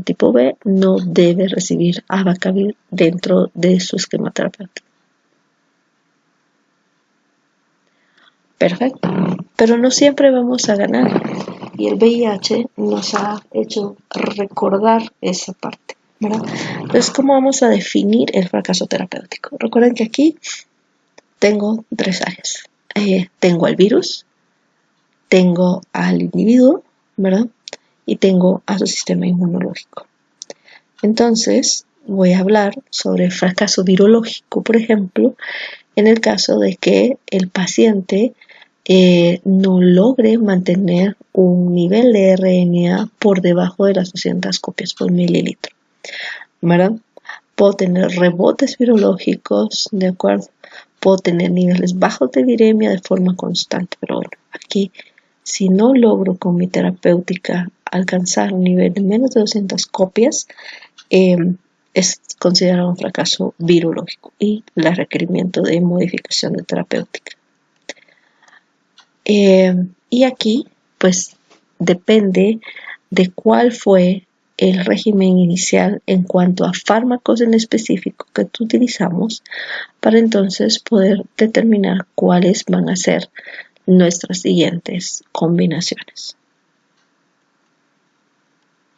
Speaker 1: tipo B, no debe recibir abacavir dentro de su esquema terapéutico. Perfecto, pero no siempre vamos a ganar y el VIH nos ha hecho recordar esa parte, ¿verdad? Entonces, ¿cómo vamos a definir el fracaso terapéutico? Recuerden que aquí tengo 3 áreas. Tengo al virus, tengo al individuo, ¿verdad? Y tengo a su sistema inmunológico. Entonces, voy a hablar sobre el fracaso virológico, por ejemplo, en el caso de que el paciente no logre mantener un nivel de RNA por debajo de las 200 copias por mililitro, ¿verdad? Puedo tener rebotes virológicos, ¿de acuerdo? Puedo tener niveles bajos de viremia de forma constante, pero bueno, aquí si no logro con mi terapéutica alcanzar un nivel de menos de 200 copias, es considerado un fracaso virológico y el requerimiento de modificación de terapéutica. Y aquí, pues, depende de cuál fue el régimen inicial en cuanto a fármacos en específico que utilizamos para entonces poder determinar cuáles van a ser nuestras siguientes combinaciones.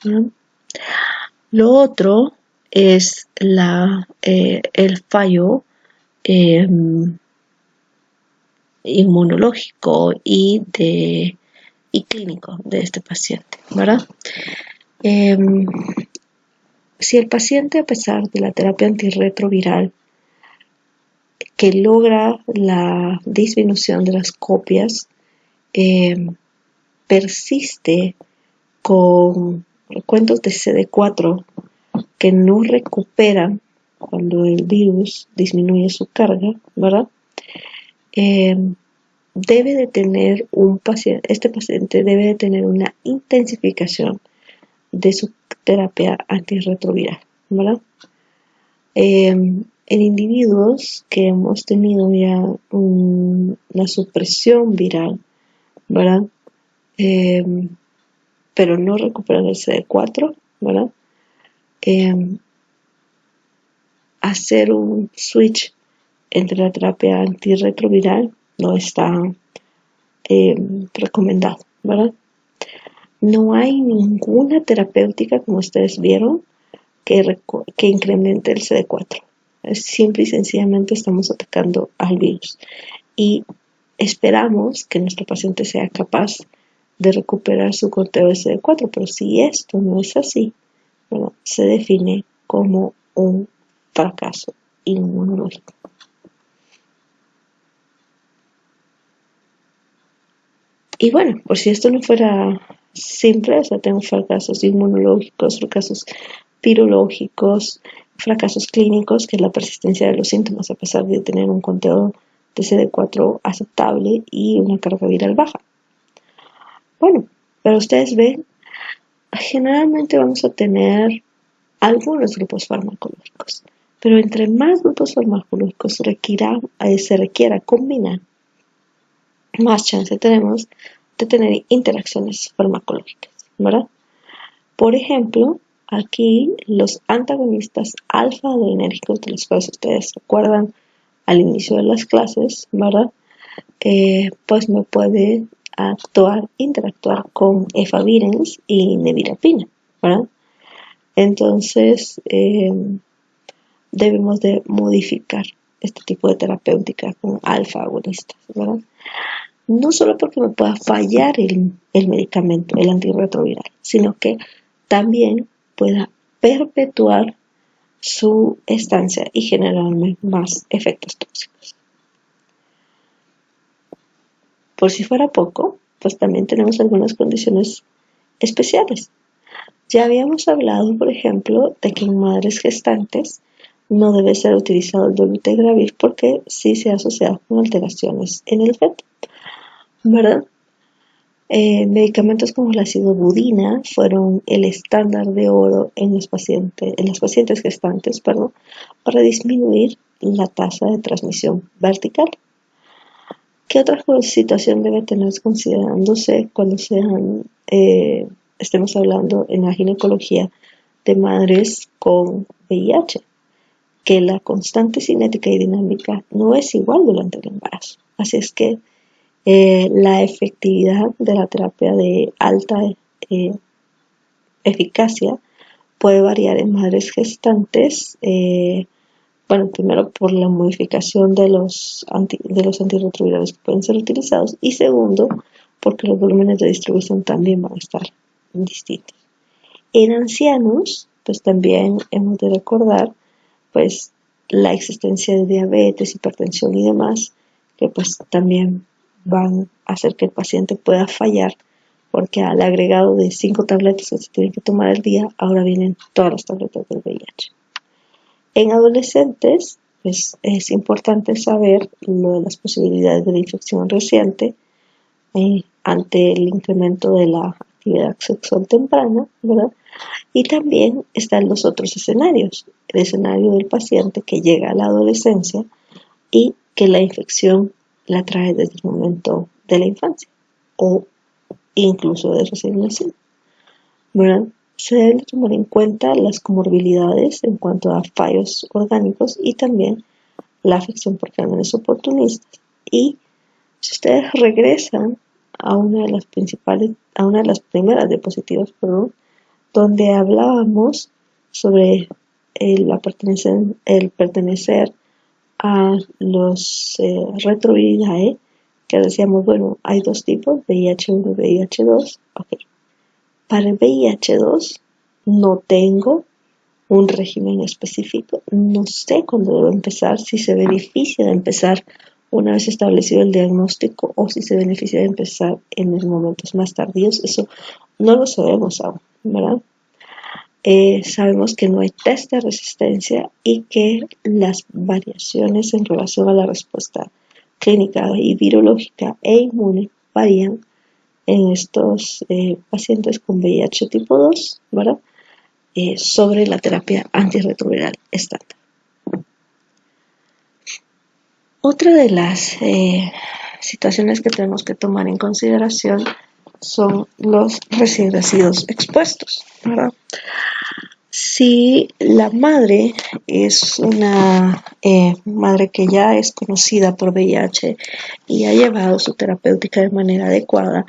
Speaker 1: ¿No? Lo otro es el fallo inmunológico y clínico de este paciente, ¿verdad? Si el paciente, a pesar de la terapia antirretroviral que logra la disminución de las copias, persiste con cuentos de CD4 que no recuperan cuando el virus disminuye su carga, ¿verdad? Este paciente debe de tener una intensificación de su terapia antirretroviral, ¿verdad? En individuos que hemos tenido ya una supresión viral, ¿verdad? Pero no recuperan el CD4, ¿verdad? Hacer un switch entre la terapia antirretroviral no está recomendado, ¿verdad? No hay ninguna terapéutica, como ustedes vieron, que incremente el CD4. Simple y sencillamente estamos atacando al virus. Y esperamos que nuestro paciente sea capaz de recuperar su conteo de CD4, pero si esto no es así, bueno, se define como un fracaso inmunológico. Y bueno, por si esto no fuera simple, o sea, tengo fracasos inmunológicos, fracasos virológicos, fracasos clínicos, que es la persistencia de los síntomas a pesar de tener un conteo de CD4 aceptable y una carga viral baja. Bueno, pero ustedes ven, generalmente vamos a tener algunos grupos farmacológicos, pero entre más grupos farmacológicos se requiera combinar, más chance tenemos de tener interacciones farmacológicas, ¿verdad? Por ejemplo, aquí los antagonistas alfa-adrenérgicos, de los cuales ustedes se acuerdan al inicio de las clases, ¿verdad? Pues me puede interactuar con efavirenz y nevirapina, ¿verdad? Entonces, debemos de modificar este tipo de terapéutica con alfa-agonistas, ¿verdad? No solo porque me pueda fallar el medicamento, el antirretroviral, sino que también pueda perpetuar su estancia y generarme más efectos tóxicos. Por si fuera poco, pues también tenemos algunas condiciones especiales. Ya habíamos hablado, por ejemplo, de que en madres gestantes no debe ser utilizado el dolutegravir porque sí se ha asociado con alteraciones en el feto, ¿verdad? Medicamentos como la acidobudina fueron el estándar de oro en las pacientes gestantes, para disminuir la tasa de transmisión vertical. ¿Qué otra situación debe tener considerándose cuando estemos hablando en la ginecología de madres con VIH? Que la constante cinética y dinámica no es igual durante el embarazo. Así es que la efectividad de la terapia de alta eficacia puede variar en madres gestantes, primero por la modificación de los antirretrovirales que pueden ser utilizados, y segundo, porque los volúmenes de distribución también van a estar distintos. En ancianos, pues también hemos de recordar, pues, la existencia de diabetes, hipertensión y demás, que pues también van a hacer que el paciente pueda fallar, porque al agregado de 5 tabletas que se tienen que tomar al día, ahora vienen todas las tabletas del VIH. En adolescentes, pues es importante saber lo de las posibilidades de la infección reciente ante el incremento de la actividad sexual temprana, ¿verdad? Y también están los otros escenarios, el escenario del paciente que llega a la adolescencia y que la infección la trae desde el momento de la infancia o incluso de recién nacido, ¿verdad? Se deben tomar en cuenta las comorbilidades en cuanto a fallos orgánicos y también la afección por crímenes oportunistas. Y si ustedes regresan a una de las primeras diapositivas, donde hablábamos sobre el pertenecer a los retroviridae, que decíamos, bueno, hay dos tipos, VIH1 y VIH2. Okay. Para el VIH2 no tengo un régimen específico, no sé cuándo debo empezar, si se beneficia de empezar una vez establecido el diagnóstico o si se beneficia de empezar en los momentos más tardíos. Eso no lo sabemos aún, ¿verdad? Sabemos que no hay test de resistencia y que las variaciones en relación a la respuesta clínica y virológica e inmune varían en estos pacientes con VIH tipo 2, ¿verdad? Sobre la terapia antirretroviral estándar. Otra de las situaciones que tenemos que tomar en consideración son los recién nacidos expuestos, ¿verdad? Si la madre es una madre que ya es conocida por VIH y ha llevado su terapéutica de manera adecuada,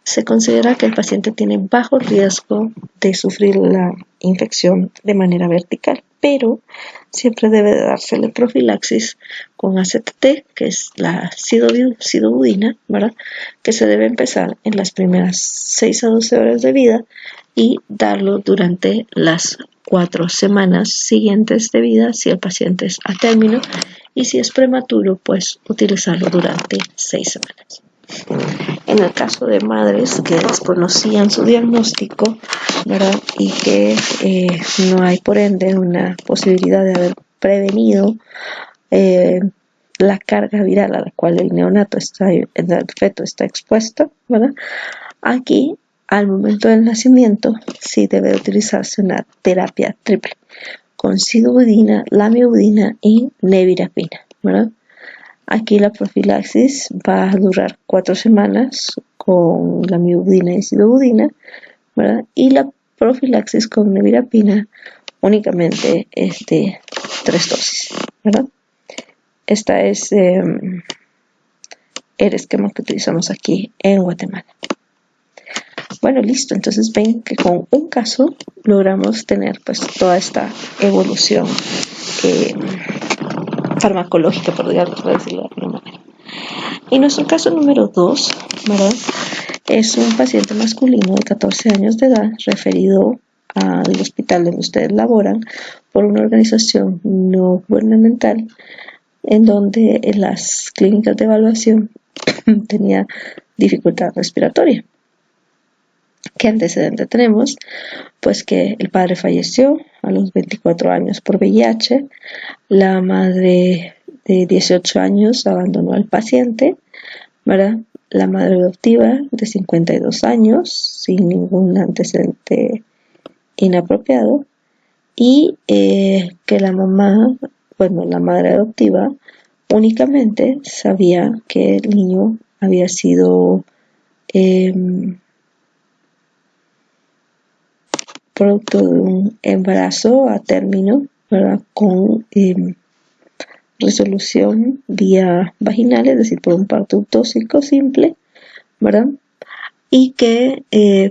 Speaker 1: se considera que el paciente tiene bajo riesgo de sufrir la infección de manera vertical, pero siempre debe de dársele profilaxis con AZT, que es la sidobudina, ¿verdad? Que se debe empezar en las primeras 6 a 12 horas de vida y darlo durante las 4 semanas siguientes de vida si el paciente es a término, y si es prematuro, pues utilizarlo durante 6 semanas. En el caso de madres que desconocían su diagnóstico, ¿verdad? Y que no hay por ende una posibilidad de haber prevenido la carga viral a la cual el feto está expuesto, ¿verdad? Aquí, al momento del nacimiento, sí debe utilizarse una terapia triple con sidobudina, lamivudina y nevirapina, ¿verdad? Aquí la profilaxis va a durar 4 semanas con lamivudina y sidobudina, ¿verdad? Y la profilaxis con nevirapina únicamente es de 3 dosis, ¿verdad? Esta es el esquema que utilizamos aquí en Guatemala. Bueno, listo. Entonces ven que con un caso logramos tener pues toda esta evolución farmacológica, por decirlo de alguna manera. Y nuestro caso número 2, ¿verdad? Es un paciente masculino de 14 años de edad referido al hospital donde ustedes laboran por una organización no gubernamental en donde en las clínicas de evaluación tenía dificultad respiratoria. ¿Qué antecedente tenemos? Pues que el padre falleció a los 24 años por VIH, la madre de 18 años abandonó al paciente, ¿verdad? La madre adoptiva de 52 años, sin ningún antecedente inapropiado, y que la madre adoptiva únicamente sabía que el niño había sido producto de un embarazo a término, ¿verdad? Con resolución vía vaginal, es decir, por un parto tóxico simple, ¿verdad? Y que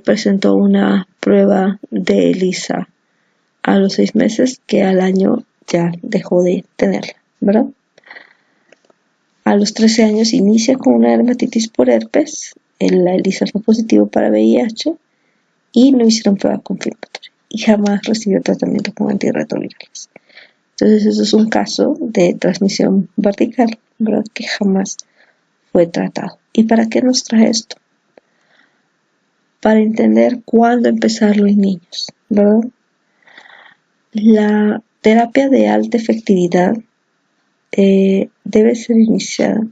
Speaker 1: presentó una prueba de ELISA a los 6 meses, que al año ya dejó de tenerla, ¿verdad? A los 13 años inicia con una dermatitis por herpes, la ELISA fue positivo para VIH y no hicieron prueba confirmatoria y jamás recibió tratamiento con antirretrovirales. Entonces eso es un caso de transmisión vertical, ¿verdad? Que jamás fue tratado. ¿Y para qué nos trae esto? Para entender cuándo empezarlo en niños, ¿verdad? La terapia de alta efectividad debe ser iniciada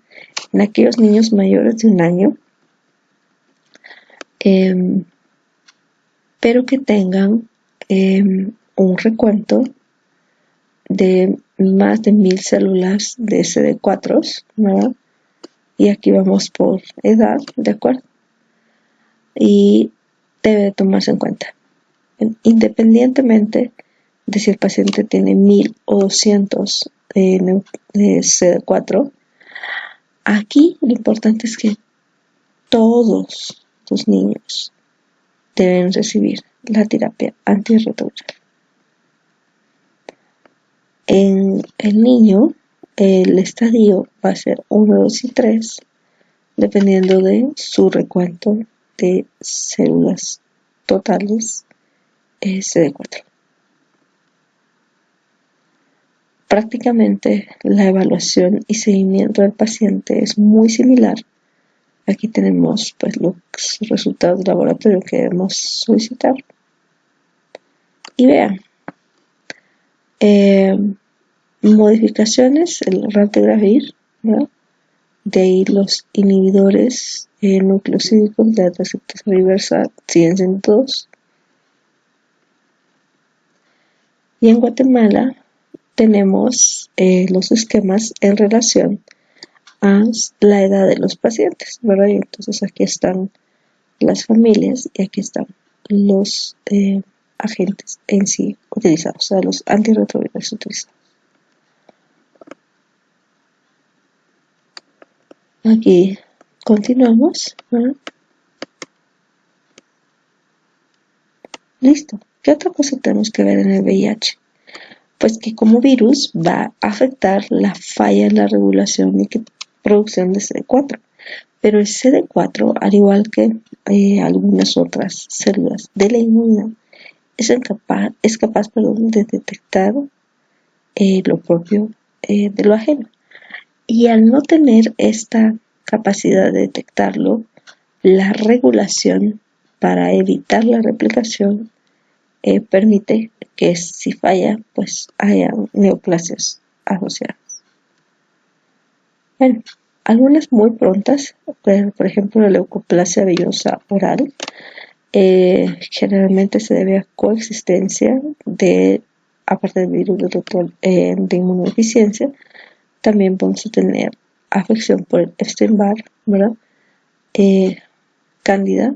Speaker 1: en aquellos niños mayores de 1 año, pero que tengan un recuento de más de 1000 células de CD4, ¿verdad? Y aquí vamos por edad, ¿de acuerdo? Y debe tomarse en cuenta, independientemente de si el paciente tiene 1000 o 200 de CD4. Aquí lo importante es que todos los niños deben recibir la terapia antirretroviral. En el niño, el estadio va a ser 1, 2 y 3, dependiendo de su recuento de células totales CD4. Prácticamente la evaluación y seguimiento del paciente es muy similar. Aquí tenemos pues los resultados de laboratorio que debemos solicitar. Y vean, modificaciones, el raltegravir, ¿verdad? De ahí los inhibidores nucleosídicos de la transcriptasa reversa siguen siendo 2. Y en Guatemala tenemos los esquemas en relación a la edad de los pacientes, ¿verdad? Y entonces aquí están las familias y aquí están los agentes en sí utilizados, o sea, los antirretrovirales utilizados. Aquí continuamos, ¿no? Listo. ¿Qué otra cosa tenemos que ver en el VIH? Pues que como virus va a afectar la falla en la regulación y producción de CD4. Pero el CD4, al igual que algunas otras células de la inmunidad, es capaz de detectar lo propio de lo ajeno. Y al no tener esta capacidad de detectarlo, la regulación para evitar la replicación permite que si falla, pues haya neoplasias asociadas. Bueno, algunas muy prontas, por ejemplo la leucoplasia vellosa oral, generalmente se debe a coexistencia aparte del virus de inmunodeficiencia, también vamos a tener afección por el Epstein-Barr, ¿verdad? Cándida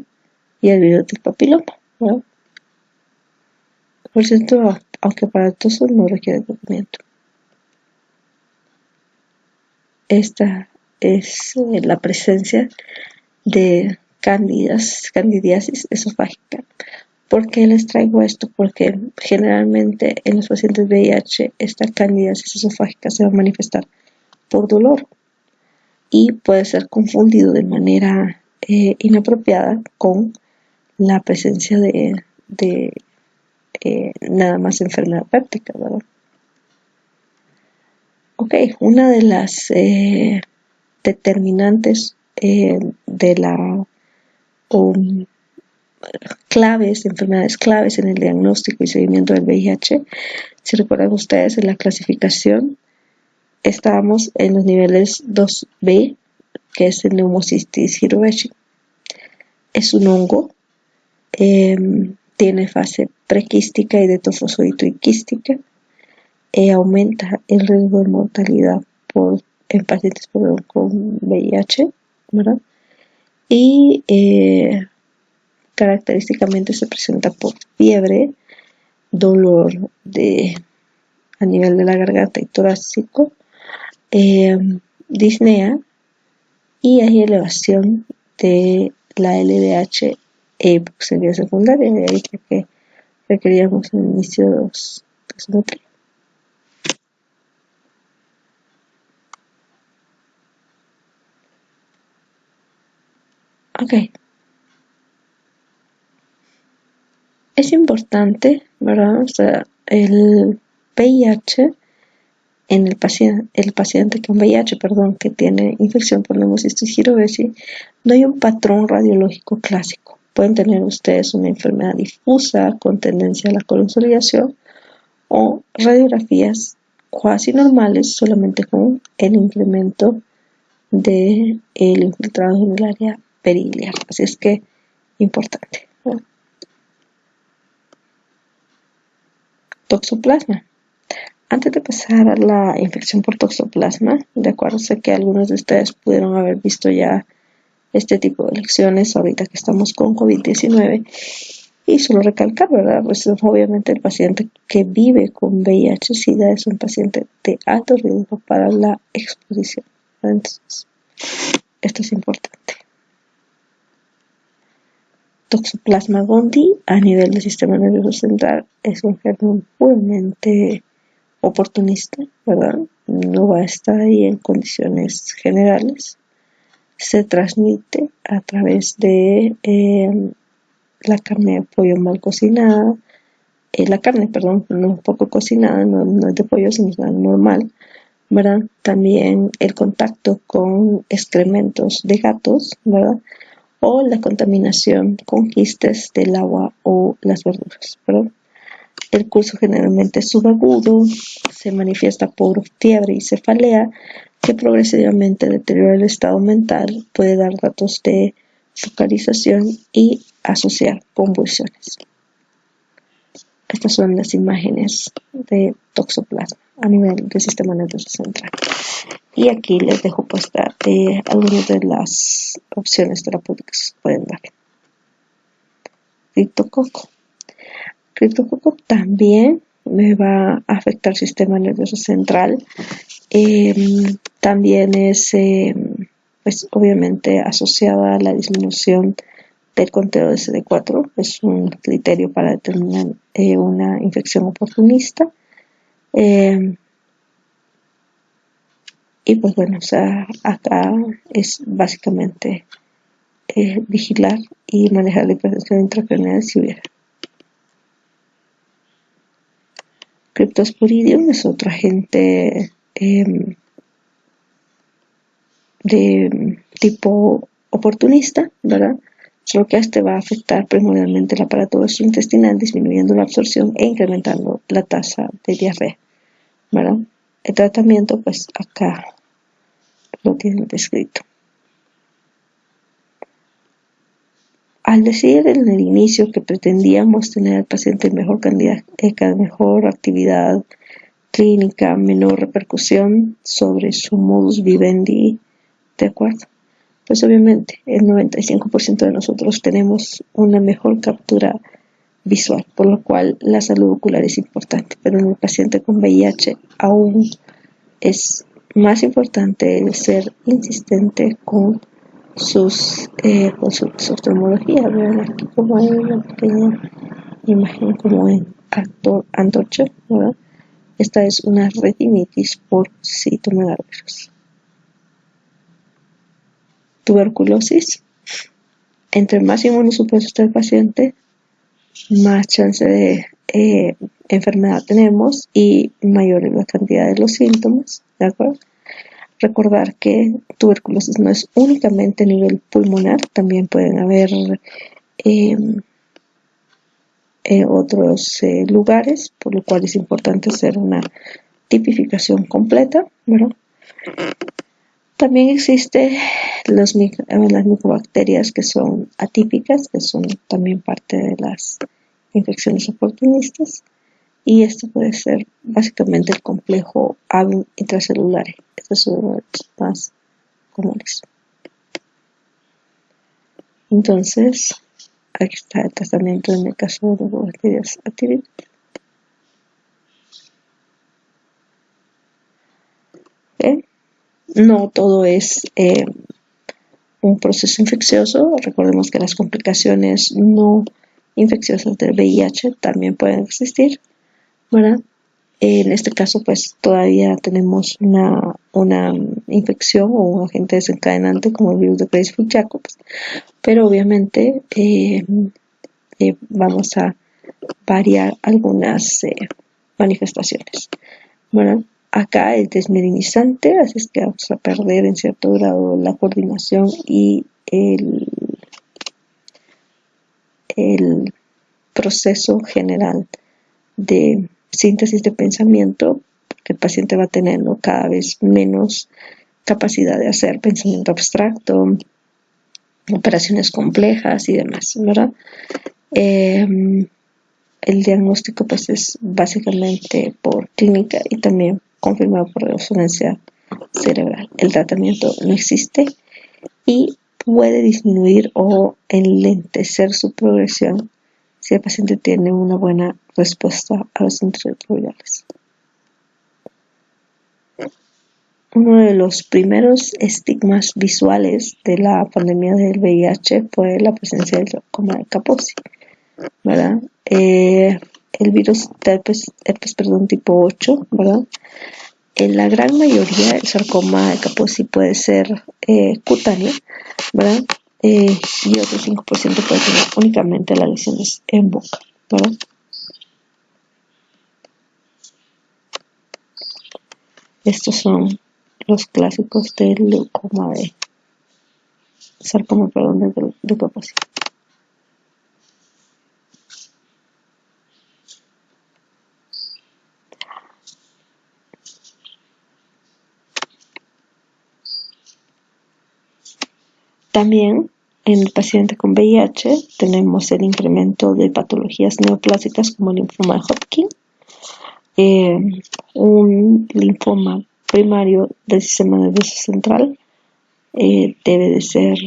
Speaker 1: y el virus del papiloma, ¿verdad? Por cierto, aunque aparatoso no requiere tratamiento. Esta es la presencia de candidiasis esofágica. ¿Por qué les traigo esto? Porque generalmente en los pacientes VIH esta candidiasis esofágica se va a manifestar por dolor y puede ser confundido de manera inapropiada con la presencia de nada más enfermedad péptica, ¿verdad? Ok, una de las determinantes de la enfermedades claves en el diagnóstico y seguimiento del VIH, si recuerdan ustedes en la clasificación, estábamos en los niveles 2B, que es el Pneumocystis jirovecii. Es un hongo, tiene fase prequística y de tofosóito y quística, aumenta el riesgo de mortalidad en pacientes con VIH, ¿verdad? Y característicamente se presenta por fiebre, dolor a nivel de la garganta y torácico, disnea, y hay elevación de la LDH e hipoxemia secundaria, de ahí que requeríamos un inicio de dosimetría. Ok. Es importante, ¿verdad? O sea, el VIH en el paciente con VIH, que tiene infección por Pneumocystis jirovecii, no hay un patrón radiológico clásico. Pueden tener ustedes una enfermedad difusa con tendencia a la consolidación o radiografías cuasi normales solamente con el incremento del infiltrado en el área periliar. Así es que, importante, ¿no? Toxoplasma. Antes de pasar a la infección por toxoplasma, de acuerdo, sé que algunos de ustedes pudieron haber visto ya este tipo de lecciones ahorita que estamos con COVID-19, y solo recalcar, ¿verdad? Pues obviamente el paciente que vive con VIH-Sida es un paciente de alto riesgo para la exposición. Entonces, esto es importante. Toxoplasma gondii a nivel del sistema nervioso central es un germen puramente oportunista, ¿verdad? No va a estar ahí en condiciones generales. Se transmite a través de la carne de pollo mal cocinada, no poco cocinada, no es de pollo, sino normal, ¿verdad? También el contacto con excrementos de gatos, ¿verdad? O la contaminación con quistes del agua o las verduras, ¿verdad? El curso generalmente es subagudo, se manifiesta por fiebre y cefalea, que progresivamente deteriora el estado mental, puede dar datos de focalización y asociar convulsiones. Estas son las imágenes de toxoplasma a nivel del sistema nervioso central. Y aquí les dejo puesta algunas de las opciones terapéuticas que pueden dar. Criptococo. Criptococo también me va a afectar el sistema nervioso central. También es, pues obviamente asociada a la disminución del conteo de CD4, es un criterio para determinar una infección oportunista. Y pues bueno, o sea, acá es básicamente vigilar y manejar la hipertensión intracraneal si hubiera. Cryptosporidium es otro agente de tipo oportunista, ¿verdad? Solo que este va a afectar primordialmente el aparato gastrointestinal, disminuyendo la absorción e incrementando la tasa de diarrea, ¿verdad? El tratamiento, pues acá lo tienen descrito. Al decir en el inicio que pretendíamos tener al paciente mejor mejor actividad clínica, menor repercusión sobre su modus vivendi, ¿de acuerdo? Pues obviamente el 95% de nosotros tenemos una mejor captura visual, por lo cual la salud ocular es importante, pero en el paciente con VIH aún es más importante el ser insistente con sus consultas de oftalmología. Vean aquí como hay una pequeña imagen como en antorcha, ¿verdad? Esta es una retinitis por citomegalovirus. Tuberculosis. Entre más inmunosupreso está el paciente, más chance de enfermedad tenemos y mayor es la cantidad de los síntomas, ¿de acuerdo? Recordar que tuberculosis no es únicamente a nivel pulmonar, también pueden haber otros lugares, por lo cual es importante hacer una tipificación completa, ¿verdad? También existen las micobacterias que son atípicas, que son también parte de las infecciones oportunistas, y esto puede ser básicamente el complejo AVIM intracelular. Este es uno de los más comunes. Entonces, aquí está el tratamiento en el caso de micobacterias atípicas. No todo es un proceso infeccioso. Recordemos que las complicaciones no infecciosas del VIH también pueden existir, ¿verdad? En este caso, pues todavía tenemos una infección o un agente desencadenante como el virus de Creutzfeldt-Jacobs, pero obviamente vamos a variar algunas manifestaciones, ¿verdad? Acá es desmielinizante, así es que vamos a perder en cierto grado la coordinación y el proceso general de síntesis de pensamiento, porque el paciente va teniendo cada vez menos capacidad de hacer pensamiento abstracto, operaciones complejas y demás, ¿verdad? El diagnóstico pues es básicamente por clínica y también confirmado por resonancia cerebral. El tratamiento no existe y puede disminuir o enlentecer su progresión si el paciente tiene una buena respuesta a los antirretrovirales. Uno de los primeros estigmas visuales de la pandemia del VIH fue la presencia del sarcoma de Kaposi, ¿verdad? El virus herpes tipo 8, ¿verdad? En la gran mayoría el sarcoma de Kaposi puede ser cutáneo, ¿verdad? Y otro 5% puede tener únicamente las lesiones en boca, ¿verdad? Estos son los clásicos del leucoma de sarcoma, de Kaposi. También en el paciente con VIH tenemos el incremento de patologías neoplásicas como el linfoma de Hodgkin, un linfoma primario del sistema nervioso central. Debe de ser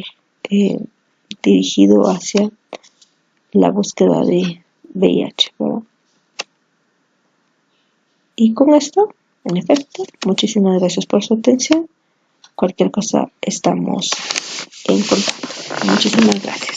Speaker 1: dirigido hacia la búsqueda de VIH, ¿verdad? Y con esto, en efecto, muchísimas gracias por su atención. Cualquier cosa estamos en contacto. Muchísimas gracias.